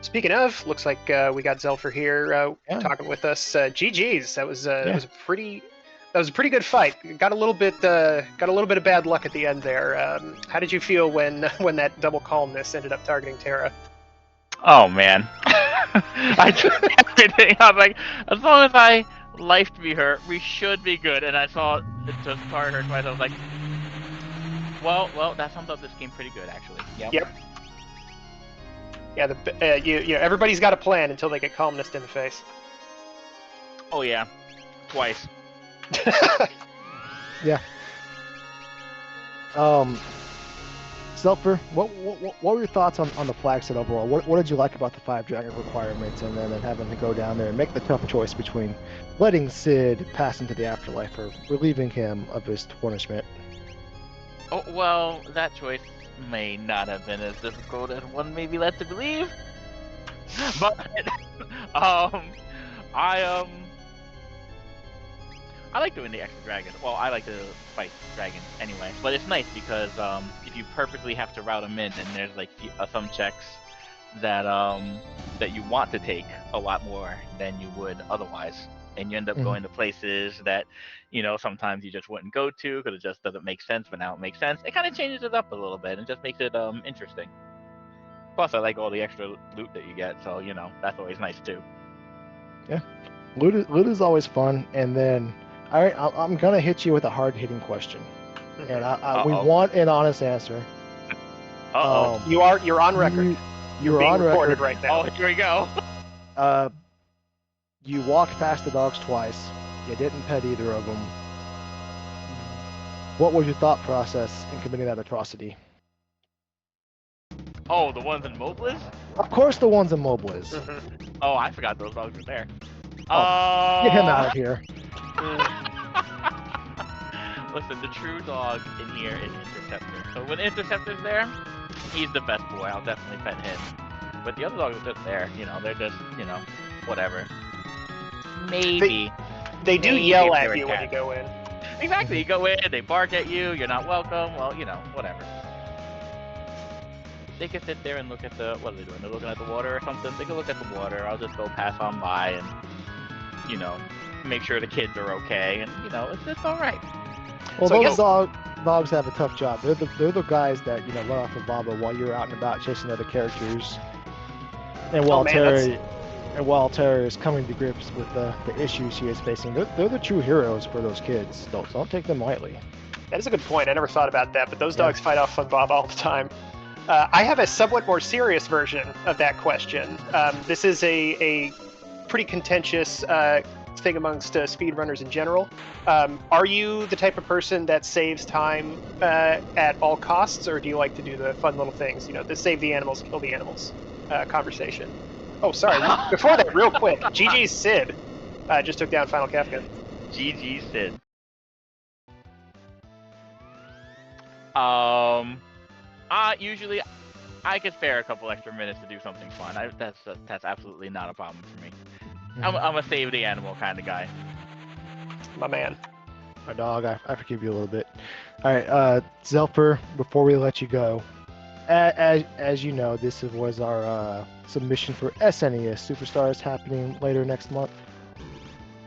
Speaking of, looks like we got Zelfer here talking with us. GG's. That was a pretty good fight. Got a little bit of bad luck at the end there. How did you feel when that double calmness ended up targeting Terra? Oh man, I tried everything. I was like, as long as I life to be hurt, we should be good. And I saw it just target her twice. I was like, well, that sums up this game pretty good, actually. Yep. Yeah, you know, everybody's got a plan until they get calmness in the face. Oh yeah, twice. Yeah. Zelfer, what were your thoughts on the flag set overall? What did you like about the 5 dragon requirements, and then having to go down there and make the tough choice between letting Sid pass into the afterlife or relieving him of his punishment? Oh well, that choice may not have been as difficult as one may be led to believe. But I like doing the extra dragon. Well, I like to fight dragons anyway. But it's nice because if you purposely have to route them in, then there's like some checks that that you want to take a lot more than you would otherwise, and you end up going to places that sometimes you just wouldn't go to because it just doesn't make sense. But now it makes sense. It kind of changes it up a little bit and just makes it interesting. Plus, I like all the extra loot that you get, so that's always nice too. Yeah, loot is always fun, and then. All right, I'm gonna hit you with a hard-hitting question, and we want an honest answer. You're on record. You're being on recorded record right now. Oh, here we go. You walked past the dogs twice. You didn't pet either of them. What was your thought process in committing that atrocity? Oh, the ones in Mobliz? Of course, the ones in Mobliz. Oh, I forgot those dogs were there. Get him out of here. Listen, the true dog in here is Interceptor. So when Interceptor's there, he's the best boy. I'll definitely pet him. But the other dogs are just there. They're just, whatever. Maybe. They do yell at you when you go in. Exactly. You go in, they bark at you, you're not welcome. Well, whatever. They can sit there and look at what are they doing? They're looking at the water or something? They can look at the water. I'll just go pass on by and, make sure the kids are okay, and it's all right. Well, so those dogs have a tough job. They're the guys that run off the Baba while you're out and about chasing other characters, and while Terra is coming to grips with the issues she is facing, they're the true heroes for those kids. Don't take them lightly. That is a good point. I never thought about that, but those dogs fight off Fun Bob all the time. I have a somewhat more serious version of that question. This is a pretty contentious thing amongst speedrunners in general. Are you the type of person that saves time at all costs, or do you like to do the fun little things? The save the animals, kill the animals conversation. Oh, sorry. Before that, real quick, GG's Sid just took down Final Kefka. GG's Sid. Usually I could spare a couple extra minutes to do something fun. That's absolutely not a problem for me. I'm a save the animal kind of guy. My man. My dog, I forgive you a little bit. All right, Zelfer, before we let you go, as you know, this was our submission for SNES Superstars happening later next month.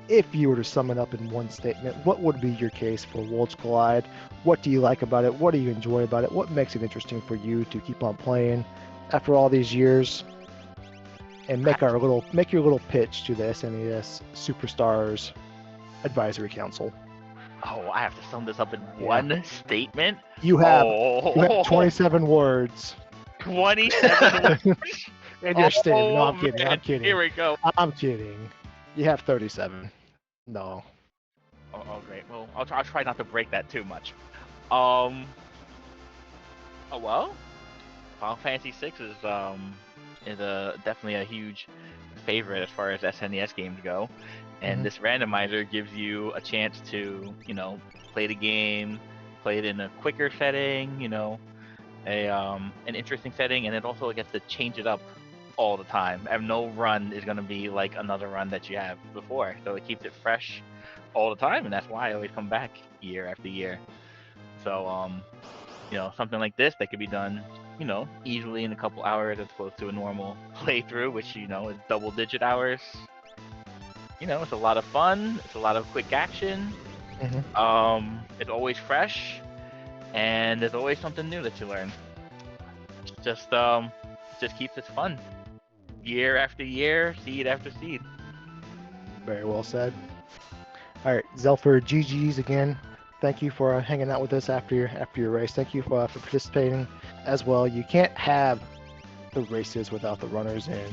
If you were to sum it up in one statement, what would be your case for Worlds Collide? What do you like about it? What do you enjoy about it? What makes it interesting for you to keep on playing after all these years? And make your little pitch to the SNES Superstars Advisory Council. Oh, I have to sum this up in one statement. You have Oh, 27 words 27. in your statement. No, Oh I'm kidding. I'm man, kidding. here we go. I'm kidding. You have 37. No. Oh, great. Well, I'll try not to break that too much. Oh well, Final Fantasy VI is definitely a huge favorite as far as SNES games go, and this randomizer gives you a chance to play the game, play it in a quicker setting, an interesting setting, and it also gets to change it up all the time. And no run is going to be like another run that you have before, so it keeps it fresh all the time, and that's why I always come back year after year. So something like this that could be done easily in a couple hours as opposed to a normal playthrough, which is double-digit hours. It's a lot of fun, it's a lot of quick action. It's always fresh, and there's always something new that you learn. Just keeps it fun. Year after year, seed after seed. Very well said. All right, Zelfer, GG's again. Thank you for hanging out with us after your race. Thank you for participating as well. You can't have the races without the runners, and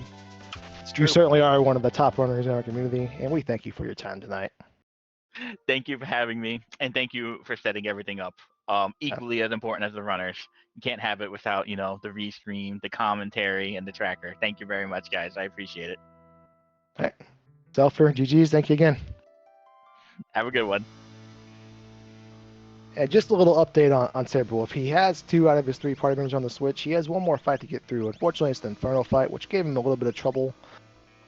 you certainly are one of the top runners in our community, and we thank you for your time tonight. Thank you for having me, and thank you for setting everything up. Equally as important as the runners. You can't have it without, the restream, the commentary, and the tracker. Thank you very much, guys. I appreciate it. All right. Zelfer, GG's, thank you again. Have a good one. And just a little update on Saberwolf. He has 2 out of his 3 party members on the Switch. He has one more fight to get through. Unfortunately, it's the Inferno fight, which gave him a little bit of trouble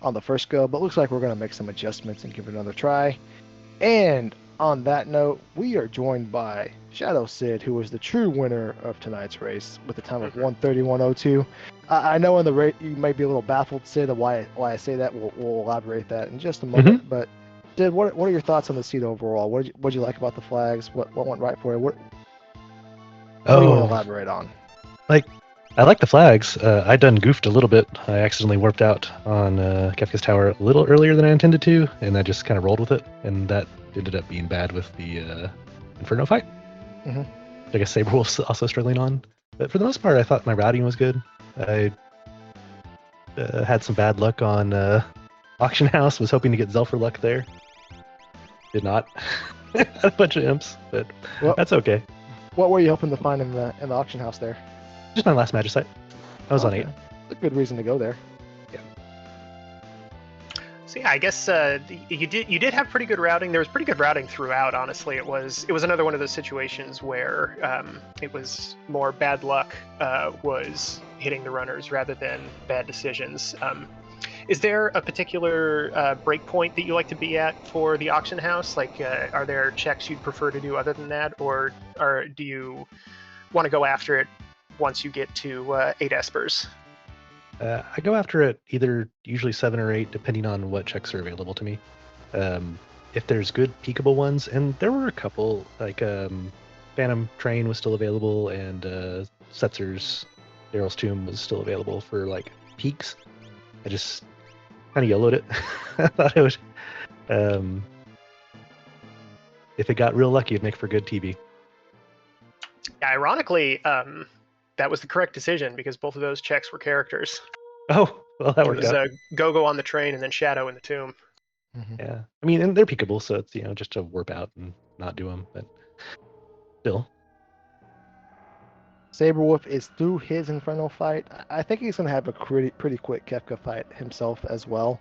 on the first go, but looks like we're going to make some adjustments and give it another try. And on that note, we are joined by Shadow Sid, who was the true winner of tonight's race with a time of 1:31:02. I know in the race you might be a little baffled, Sid, of why I say that. We'll elaborate that in just a moment. But Sid, what are your thoughts on the seat overall? What did you like about the flags? What went right for you? What do you want to elaborate on? I like the flags. I done goofed a little bit. I accidentally warped out on Kefka's tower a little earlier than I intended to, and I just kind of rolled with it, and that ended up being bad with the Inferno fight. I guess Saberwolf's also struggling on. But for the most part, I thought my routing was good. I had some bad luck on Auction House, was hoping to get Zelfer luck there. Did not. Had a bunch of imps, but that's okay. What were you hoping to find in the Auction House there? Just my last Magicite. I was on 8. That's a good reason to go there. Yeah. So yeah, I guess you did have pretty good routing. There was pretty good routing throughout. Honestly, it was another one of those situations where it was more bad luck was hitting the runners rather than bad decisions. Is there a particular breakpoint that you like to be at for the auction house? Like, are there checks you'd prefer to do other than that, or do you want to go after it once you get to 8 espers? I go after it either usually 7 or 8, depending on what checks are available to me. If there's good peekable ones, and there were a couple, like Phantom Train was still available, and Setzer's Daryl's Tomb was still available for like peaks. I just kind of yellowed it. I thought it would, if it got real lucky, it'd make for good TV. Ironically, that was the correct decision because both of those checks were characters. Oh, well, that worked out. It was Go-Go on the train and then Shadow in the tomb. Yeah, I mean, and they're peekable, so it's just to warp out and not do them, but still. Saberwolf is through his Inferno fight. I think he's going to have a pretty quick Kefka fight himself as well.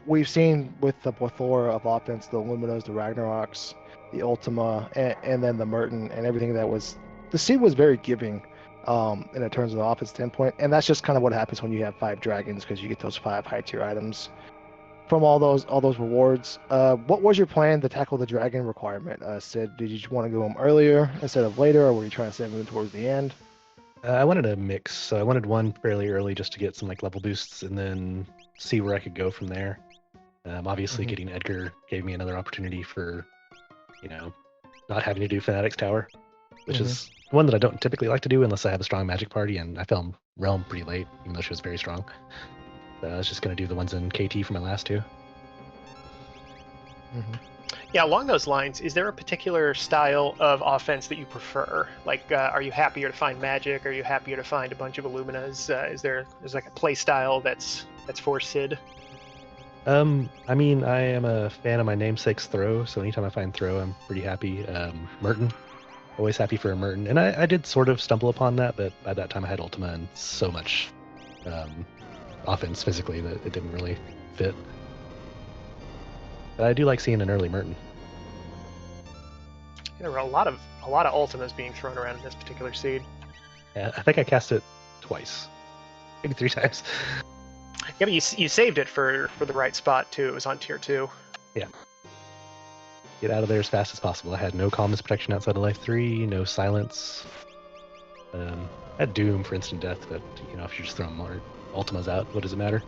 We've seen with the plethora of offense, the Luminos, the Ragnaroks, the Ultima, and then the Merton, and everything that was... The seed was very giving in terms of the offense standpoint, and that's just kind of what happens when you have 5 dragons, because you get those 5 high-tier items from all those rewards. What was your plan to tackle the dragon requirement, Sid? Did you want to go them earlier instead of later, or were you trying to save them towards the end? I wanted a mix, so I wanted one fairly early just to get some like level boosts, and then see where I could go from there. Obviously, getting Edgar gave me another opportunity for, not having to do Fanatic's Tower, which is one that I don't typically like to do unless I have a strong magic party, and I found Realm pretty late, even though she was very strong. So I was just going to do the ones in KT for my last 2. Yeah, along those lines, is there a particular style of offense that you prefer? Like, are you happier to find magic? Are you happier to find a bunch of Illuminas? Is like a play style that's for Sid? I mean, I am a fan of my namesake's throw, so anytime I find throw, I'm pretty happy. Merton, always happy for a Merton, and I did sort of stumble upon that, but by that time I had Ultima and so much offense physically that it didn't really fit. But I do like seeing an early Merton. There were a lot of Ultimas being thrown around in this particular seed. Yeah, I think I cast it twice, maybe 3 times. Yeah, but you saved it for the right spot too. It was on tier 2. Yeah. Get out of there as fast as possible. I had no calmness protection outside of life 3, no silence. I had Doom for instant death, but you know, if you're just throwing more Ultimas out, what does it matter?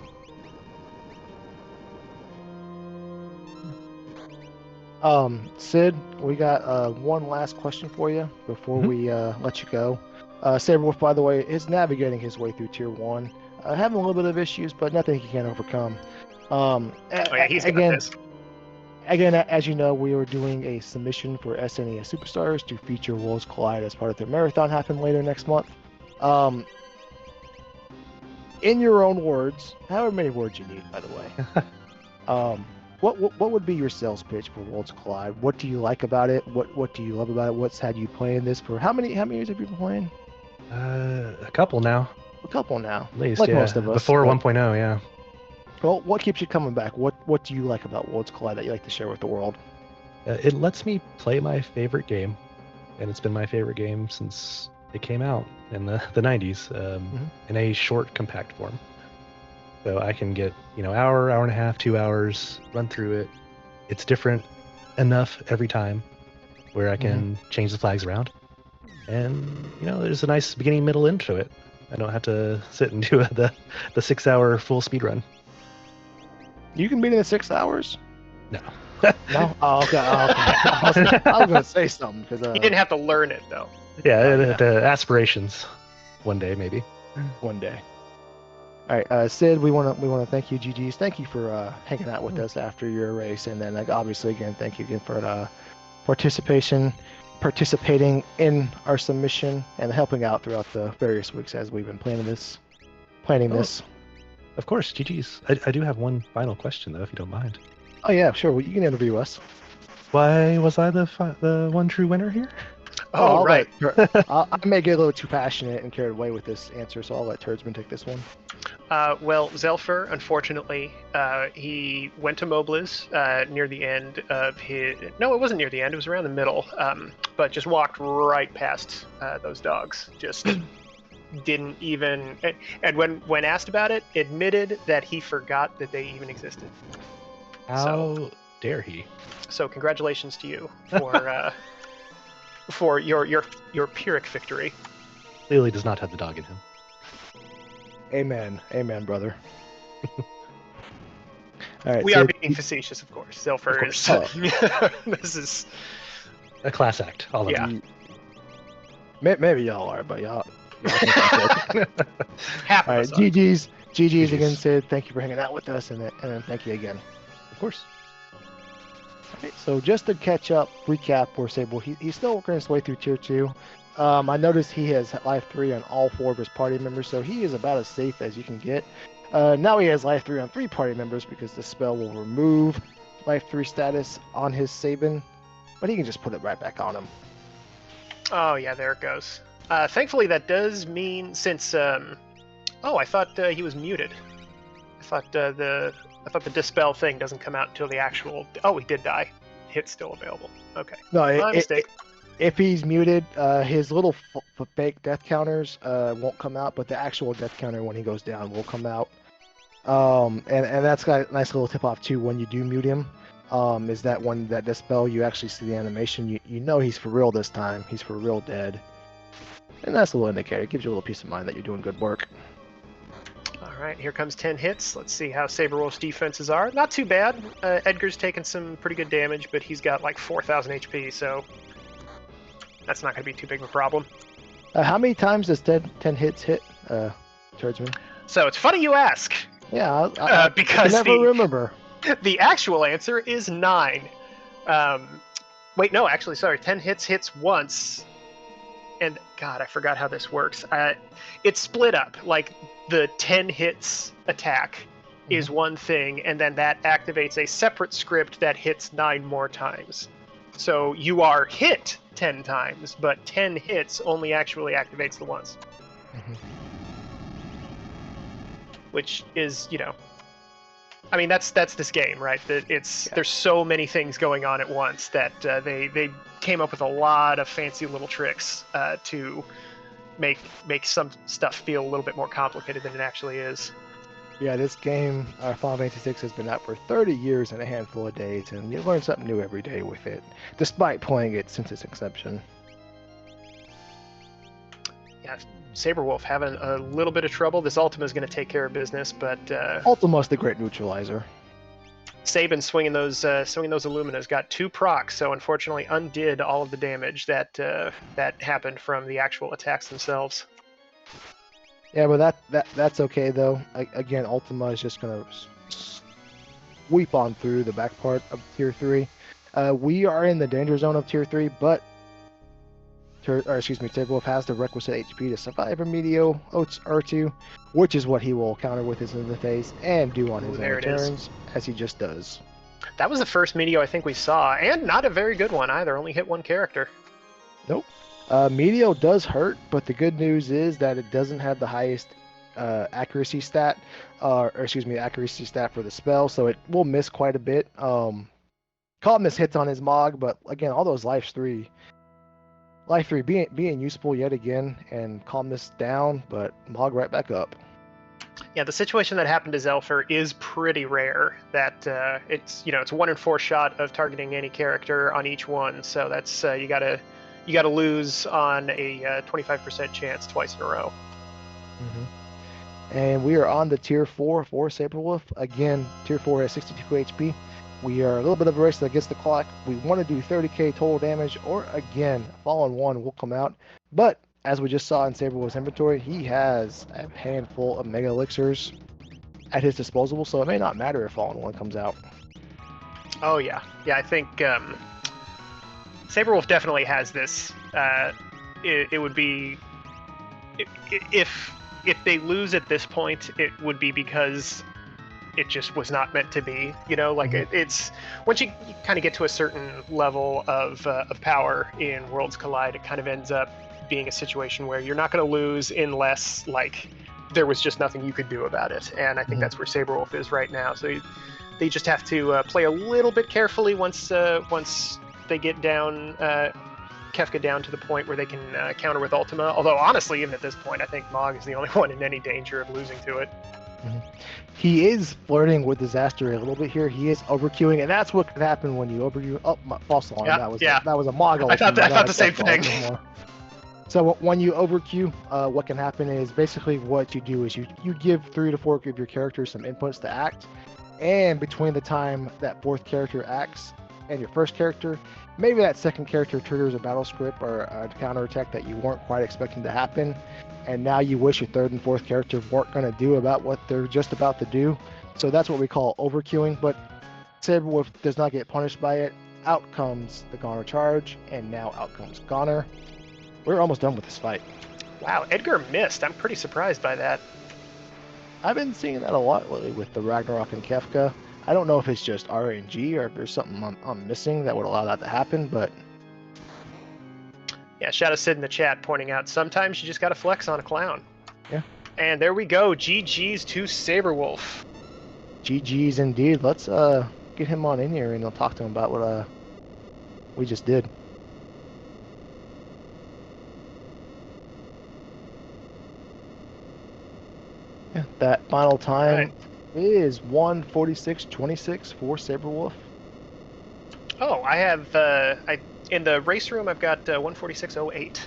Sid, we got one last question for you before we let you go. Saberwolf, by the way, is navigating his way through tier 1. Having a little bit of issues, but nothing he can't overcome. He's got again, this. Again, as you know, we were doing a submission for SNES Superstars to feature Worlds Collide as part of their marathon happen later next month. In your own words, however many words you need, by the way, what would be your sales pitch for Worlds Collide? What do you like about it? What do you love about it? What's had you playing this for how many years have you been playing? A couple now. A couple now, At least, like yeah. most of us. Before but- 1.0, yeah. Well, what keeps you coming back? What do you like about Worlds Collide that you like to share with the world? It lets me play my favorite game, and it's been my favorite game since it came out in the 90s, in a short, compact form. So I can get, hour and a half, 2 hours, run through it. It's different enough every time where I can change the flags around. And, there's a nice beginning, middle, end to it. I don't have to sit and do the 6-hour full speed run. You can beat it in 6 hours? No. No? Oh, okay. I was going to say something. Because You didn't have to learn it, though. Yeah, the aspirations. One day, maybe. One day. All right, Sid, we want to thank you, GGs. Thank you for hanging out with us after your race. And then, obviously, again, thank you again for participating in our submission and helping out throughout the various weeks as we've been planning this. Of course, GG's. I do have one final question, though, if you don't mind. Oh, yeah, sure. Well, you can interview us. Why was I the one true winner here? Oh, right. I may get a little too passionate and carried away with this answer, so I'll let Turdsman take this one. Well, Zelfer, unfortunately, he went to Mobliz near the end of his... No, it wasn't near the end. It was around the middle, but just walked right past those dogs. Just... didn't even, and when asked about it, admitted that he forgot that they even existed. How dare he? So congratulations to you for your Pyrrhic victory. Clearly does not have the dog in him. Amen, brother. All right, we are being facetious, of course. Zelfer is this is a class act. All of yeah. Maybe y'all are, but y'all half all right, of us are. GG's again, Sid. Thank you for hanging out with us, and then thank you again. Of course. Okay, so just to recap where Sable, he's still working his way through tier 2. I noticed he has life 3 on all 4 of his party members, so he is about as safe as you can get. Now he has life 3 on 3 party members because the spell will remove life 3 status on his Sabin, but he can just put it right back on him. Oh yeah, there it goes. Thankfully, that does mean since I thought he was muted. I thought the dispel thing doesn't come out until the actual. Oh, he did die. Hit's still available. Okay. No, My mistake. If he's muted, his little fake death counters won't come out, but the actual death counter when he goes down will come out. And that's got a nice little tip off too when you do mute him. Is that when that dispel you actually see the animation, you know he's for real this time. He's for real dead. And that's a little indicator. It gives you a little peace of mind that you're doing good work. All right, here comes 10 hits. Let's see how Saberwolf's defenses are. Not too bad. Edgar's taken some pretty good damage, but he's got like 4,000 HP, so that's not going to be too big of a problem. How many times does 10 hits hit, Turdsman? So it's funny you ask. Yeah, I Because never remember. The actual answer is 9. Wait, no, actually, sorry. 10 hits once. And God, I forgot how this works. It's split up. Like the 10 hits attack is one thing, and then that activates a separate script that hits 9 more times. So you are hit 10 times, but 10 hits only actually activates the once. Which is, I mean, that's this game, right? There's so many things going on at once that they came up with a lot of fancy little tricks to make some stuff feel a little bit more complicated than it actually is. Yeah, this game, Final Fantasy VI, has been out for 30 years and a handful of days, and you learn something new every day with it, despite playing it since its inception. Yeah, Saberwolf having a little bit of trouble. This Ultima is going to take care of business, but Ultima's the great neutralizer. Sabin swinging those Illuminas got 2 procs, so unfortunately undid all of the damage that happened from the actual attacks themselves. Yeah, but that's okay though. Again, Ultima is just gonna sweep on through the back part of Tier 3. We are in the danger zone of Tier 3, but Saberwolf has the requisite HP to survive a Medio R2, which is what he will counter with his in the face and do on his own turns, as he just does. That was the first Medio I think we saw, and not a very good one either. Only hit 1 character. Nope. Medio does hurt, but the good news is that it doesn't have the highest accuracy stat, accuracy stat for the spell, so it will miss quite a bit. Calmness hits on his Mog, but again, all those Life 3 being useful yet again, and Calmness down, but Mog right back up. Yeah, the situation that happened to Zelfer is pretty rare. That it's 1 in 4 shot of targeting any character on each one, so that's you gotta lose on a 25% chance twice in a row. And we are on the Tier 4 for Saberwolf. Again, Tier 4 has 62 HP. We are a little bit of a race against the clock. We want to do 30k total damage, or again, Fallen 1 will come out. But as we just saw in Saberwolf's inventory, he has a handful of Mega Elixirs at his disposal, so it may not matter if Fallen 1 comes out. Oh yeah. I think Saberwolf definitely has this. It would be if they lose at this point, it would be because it just was not meant to be. It's once you kind of get to a certain level of power in Worlds Collide, it kind of ends up being a situation where you're not going to lose unless there was just nothing you could do about it. And I think that's where Saberwolf is right now. So they just have to play a little bit carefully once they get down Kefka down to the point where they can counter with Ultima. Although honestly, even at this point, I think Mog is the only one in any danger of losing to it. He is flirting with disaster a little bit here. He is overqueuing, and that's what could happen when you overqueue. Oh, false alarm. That was a Mog. I thought the same thing. So when you overqueue, what can happen is basically what you do is you give 3 to 4 of your characters some inputs to act, and between the time that 4th character acts and your 1st character, maybe that 2nd character triggers a battle script or a counterattack that you weren't quite expecting to happen, and now you wish your 3rd and 4th character weren't going to do about what they're just about to do. So that's what we call overqueuing, but Saberwolf does not get punished by it. Out comes the Goner charge, and now out comes Goner. We're almost done with this fight. Wow, Edgar missed. I'm pretty surprised by that. I've been seeing that a lot lately with the Ragnarok and Kefka. I don't know if it's just RNG or if there's something I'm missing that would allow that to happen, but... Yeah, Shadow Sid in the chat pointing out, sometimes you just gotta flex on a clown. Yeah. And there we go, GG's to Saberwolf. GG's indeed. Let's get him on in here and I'll talk to him about what we just did. Yeah, that final time is 1:46.26 for Saberwolf. Oh, I have in the race room I've got 1:46.08.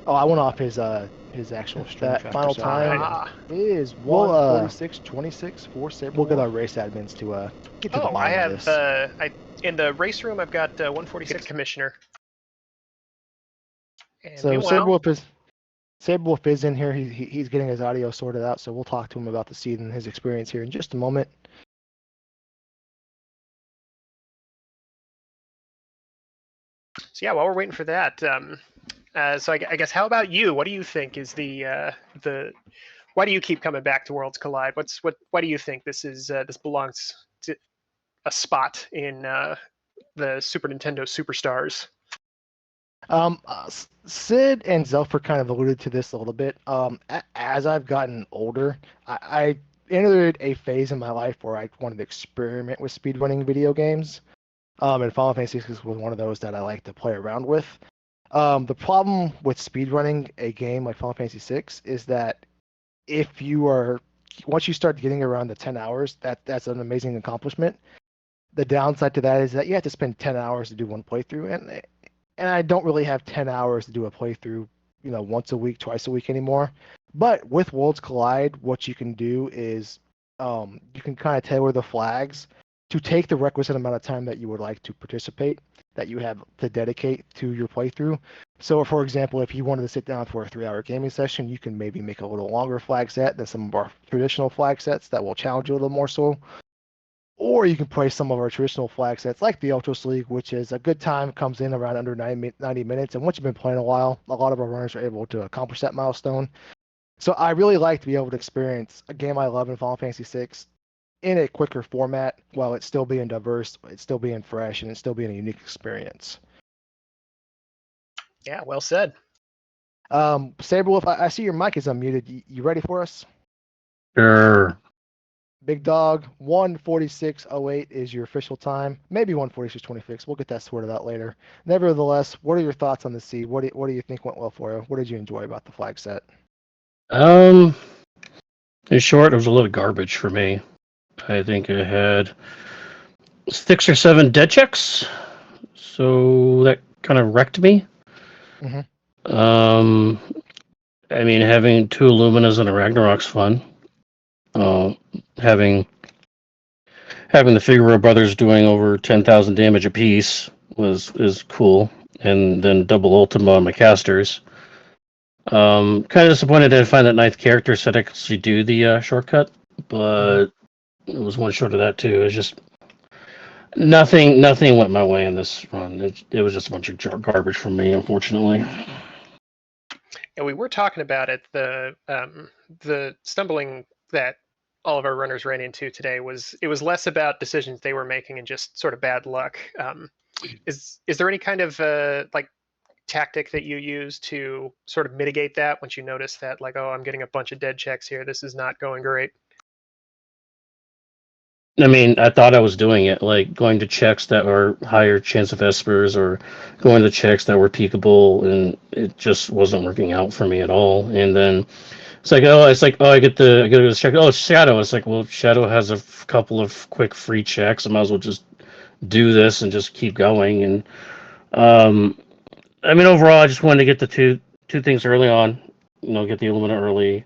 Oh, I went off his actual stream. That final time is 1:46.26 for Saberwolf. We'll get our race admins to get to the bottom of this. In the race room I've got 1:46 Commissioner. And so Saberwolf is in here. He's getting his audio sorted out, so we'll talk to him about the seed and his experience here in just a moment. So yeah, while we're waiting for that, so I guess how about you? What do you think is the why do you keep coming back to Worlds Collide? Why do you think this belongs to a spot in the Super Nintendo Superstars? Sid and Zelfer kind of alluded to this a little bit. As I've gotten older, I entered a phase in my life where I wanted to experiment with speedrunning video games. And Final Fantasy VI was one of those that I like to play around with. The problem with speedrunning a game like Final Fantasy VI is that if you are once you start getting around the 10 hours, that's an amazing accomplishment. The downside to that is that you have to spend 10 hours to do one playthrough, and I don't really have 10 hours to do a playthrough, once a week, twice a week anymore. But with Worlds Collide, what you can do is you can kind of tailor the flags to take the requisite amount of time that you would like to participate, that you have to dedicate to your playthrough. So, for example, if you wanted to sit down for a 3-hour gaming session, you can maybe make a little longer flag set than some of our traditional flag sets that will challenge you a little more so. Or you can play some of our traditional flag sets like the Ultras League, which is a good time, comes in around under 90 minutes. And once you've been playing a while, a lot of our runners are able to accomplish that milestone. So I really like to be able to experience a game I love in Final Fantasy VI in a quicker format while it's still being diverse, it's still being fresh, and it's still being a unique experience. Yeah, well said. Saberwolf, I see your mic is unmuted. You ready for us? Sure. Big Dog, 1:46:08 is your official time. Maybe 1:46:26. We'll get that sorted out later. Nevertheless, what are your thoughts on the seed? What do you think went well for you? What did you enjoy about the flag set? In short, it was a lot of garbage for me. I think I had 6 or 7 dead checks, so that kind of wrecked me. Mhm. I mean, having 2 Illuminas and a Ragnarok's fun. Having the Figaro brothers doing over 10,000 damage apiece is cool, and then double Ultima on my casters. Kind of disappointed I didn't find that 9th character so I could actually do the shortcut, but it was one short of that too. It was just nothing went my way in this run. It was just a bunch of garbage from me, unfortunately. And we were talking about it. The stumbling that all of our runners ran into today was less about decisions they were making and just sort of bad luck. Is there any kind of like tactic that you use to sort of mitigate that once you notice that, like, oh, I'm getting a bunch of dead checks here, this is not going great? I mean, I thought I was doing it, like going to checks that were higher chance of espers or going to checks that were peakable, and it just wasn't working out for me at all. And then it's like, I get to check. Oh, it's Shadow. It's like, well, Shadow has a couple of quick free checks. I might as well just do this and just keep going. And I mean, overall, I just wanted to get the two things early on. Get the Illumina early.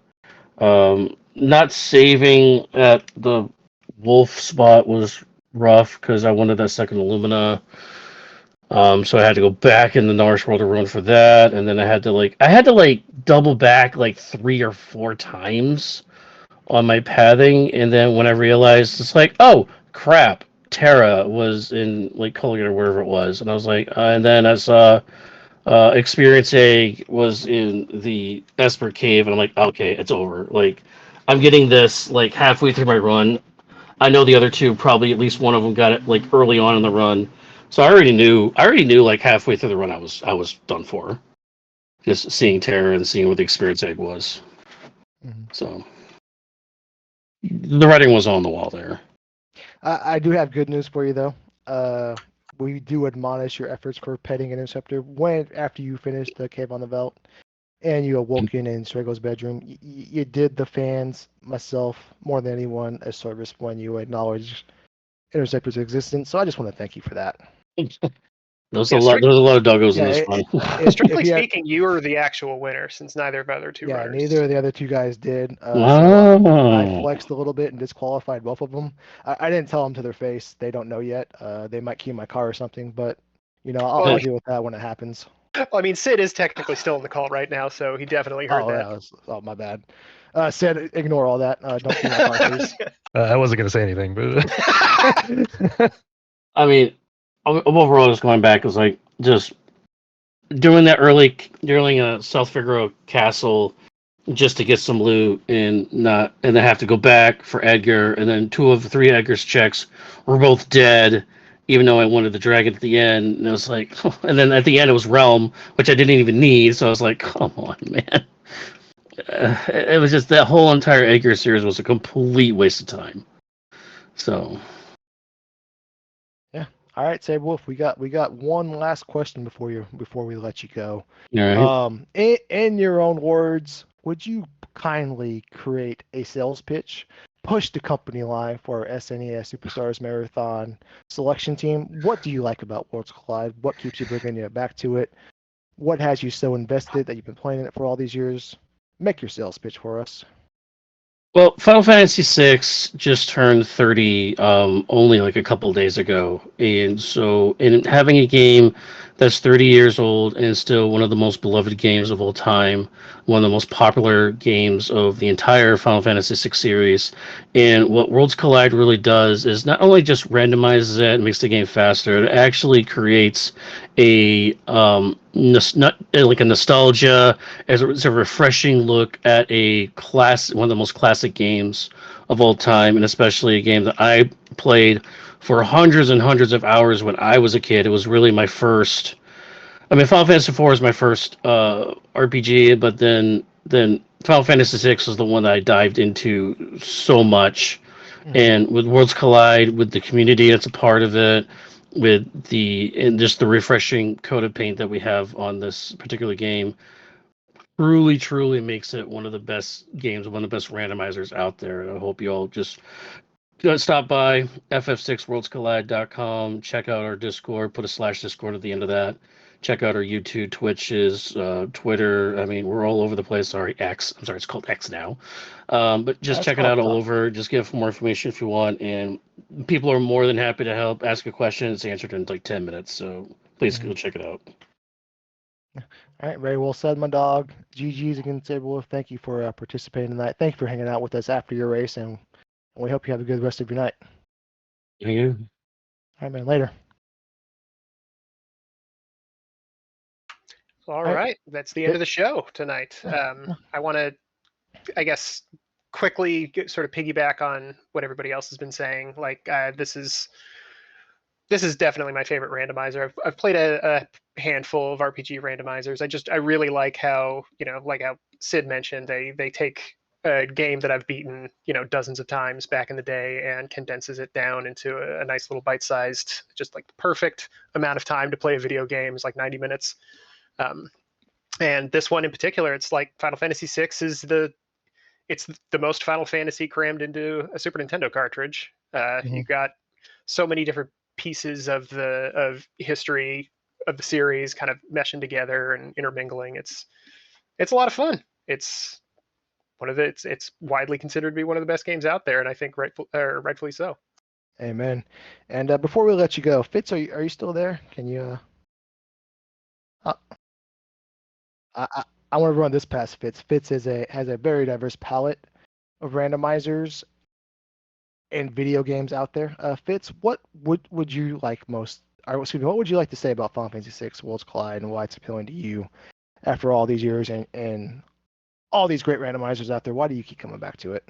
Not saving at the Wolf spot was rough because I wanted that second Illumina. So I had to go back in the Norse World to run for that, and then I had to double back like 3 or 4 times on my pathing, and then when I realized, it's like, oh crap, Terra was in like Collier or wherever it was, and I was like, and then I saw Experience A was in the Esper Cave, and I'm like, okay, it's over. Like, I'm getting this like halfway through my run. I know the other two, probably at least one of them got it like early on in the run. So I already knew like halfway through the run I was done for. Just seeing Terror and seeing what the Experience Egg was. Mm-hmm. So the writing was on the wall there. I do have good news for you though. We do admonish your efforts for petting an interceptor after you finish the Cave on the Veldt and you awoken in Strago's bedroom. You did the fans, myself, more than anyone, a service when you acknowledged Interceptor's existence. So I just want to thank you for that. There's a lot of doggos in this one. Strictly speaking, you are the actual winner since neither of the other two runners. Neither of the other two guys did. Wow. So I flexed a little bit and disqualified both of them. I didn't tell them to their face. They don't know yet. They might key my car or something, but I'll deal with that when it happens. Well, I mean, Sid is technically still in the call right now, so he definitely heard that. Oh, my bad. Sid, ignore all that. Don't key my car, please. I wasn't going to say anything, but I mean, overall, just going back, is like just doing that early during a South Figaro Castle just to get some loot and then have to go back for Edgar, and then 2 of 3 Edgar's checks were both dead, even though I wanted the dragon at the end. And it was like, and then at the end it was Realm, which I didn't even need. So I was like, come on, man. It was just that whole entire Edgar series was a complete waste of time. So Yeah. All right, Saberwolf. We got one last question before we let you go. all right. In your own words, would you kindly create a sales pitch, push the company line for our SNES Superstars Marathon selection team? What do you like about Worlds Collide? What keeps you bringing you back to it? What has you so invested that you've been playing it for all these years? Make your sales pitch for us. Well, Final Fantasy VI just turned 30 only like a couple days ago. And so, in having a game that's 30 years old and is still one of the most beloved games of all time, one of the most popular games of the entire Final Fantasy VI series. And what Worlds Collide really does is not only just randomizes it and makes the game faster, it actually creates a like a nostalgia as it's a refreshing look at one of the most classic games of all time, and especially a game that I played for hundreds and hundreds of hours when I was a kid. It was really my first. I mean, Final Fantasy IV is my first RPG, but then Final Fantasy VI was the one that I dived into so much. And with Worlds Collide, with the community that's a part of it, and just the refreshing coat of paint that we have on this particular game, truly makes it one of the best games, one of the best randomizers out there. And I hope you all just stop by ff6worldscollide.com, check out our Discord, put a /Discord at the end of that. Check out our YouTube, Twitches, Twitter. I mean, we're all over the place. Sorry, X. I'm sorry, it's called X now. But just That's check it called out all tough. over. Just get more information if you want. And people are more than happy to help. Ask a question. It's answered in like 10 minutes. So please go check it out. All right, very well said, my dog. GG's again, Saberwolf. Thank you for participating tonight. Thank you for hanging out with us after your race, and we hope you have a good rest of your night. Thank you. All right, man. Later. All right, that's the end of the show tonight. I want to, I guess, quickly sort of piggyback on what everybody else has been saying. Like this is definitely my favorite randomizer. I've played a handful of RPG randomizers. I really like how, like how Sid mentioned, they take a game that I've beaten, dozens of times back in the day and condenses it down into a nice little bite-sized, just like the perfect amount of time to play a video game is like 90 minutes. And this one in particular, it's like Final Fantasy VI is it's the most Final Fantasy crammed into a Super Nintendo cartridge. You got so many different pieces of history of the series kind of meshing together and intermingling. It's a lot of fun. It's widely considered to be one of the best games out there, and I think rightfully so. Amen. And before we let you go, Fitz, are you still there? Can you? I want to run this past Fitz. Fitz has a very diverse palette of randomizers and video games out there. Fitz, what would you like most? Or excuse me, what would you like to say about Final Fantasy VI Worlds Collide and why it's appealing to you after all these years and all these great randomizers out there? Why do you keep coming back to it?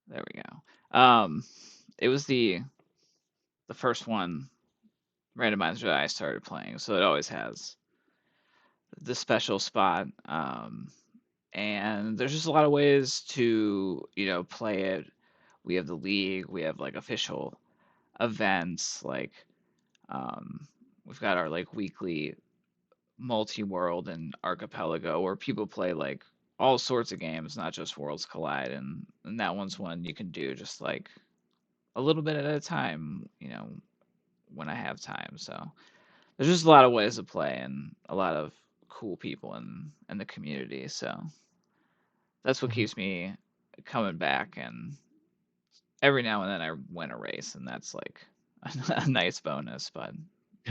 There we go. It was the first one randomizer that I started playing, so it always has the special spot. And there's just a lot of ways to play it. We have the league, we have like official events, like we've got our like weekly multi-world and archipelago where people play like all sorts of games, not just Worlds Collide, and that one's one you can do just like a little bit at a time, when I have time. So there's just a lot of ways to play and a lot of cool people in the community. So that's what keeps me coming back. And every now and then I win a race, and that's like a nice bonus. But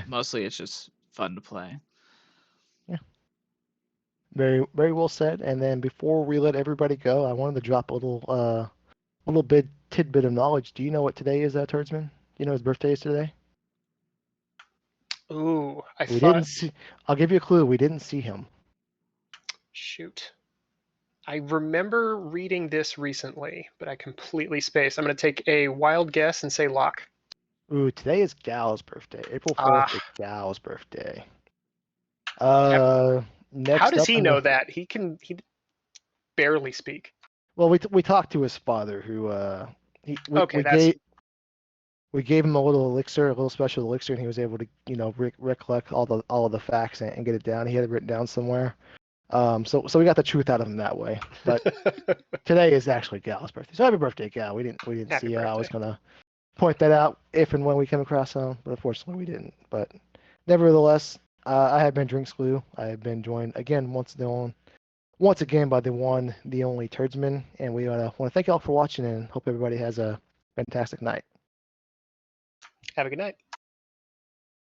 mostly it's just fun to play. Yeah. Very, very well said. And then before we let everybody go, I wanted to drop a little bit tidbit of knowledge. Do you know what today is, Turdsman? You know his birthday is today? Ooh, I We thought. didn't see. I'll give you a clue. We didn't see him. Shoot. I remember reading this recently, but I completely spaced. I'm going to take a wild guess and say Locke. Ooh, today is Gal's birthday. April 4th Ah, is Gal's birthday. how Next does up he in know the that? He barely speak. well, we talked to his father, who Okay, that's we gave him a little elixir, a little special elixir, and he was able to recollect all of the facts and get it down. He had it written down somewhere. So we got the truth out of him that way. But today is actually Gal's birthday. So happy birthday, Gal. We didn't happy see. I was birthday. gonna point that out if and when we come across him, but unfortunately we didn't. But nevertheless, I have been Drinks Glue. I have been joined again once again by the only Turdsman, and we want to thank you all for watching and hope everybody has a fantastic night. Have a good night.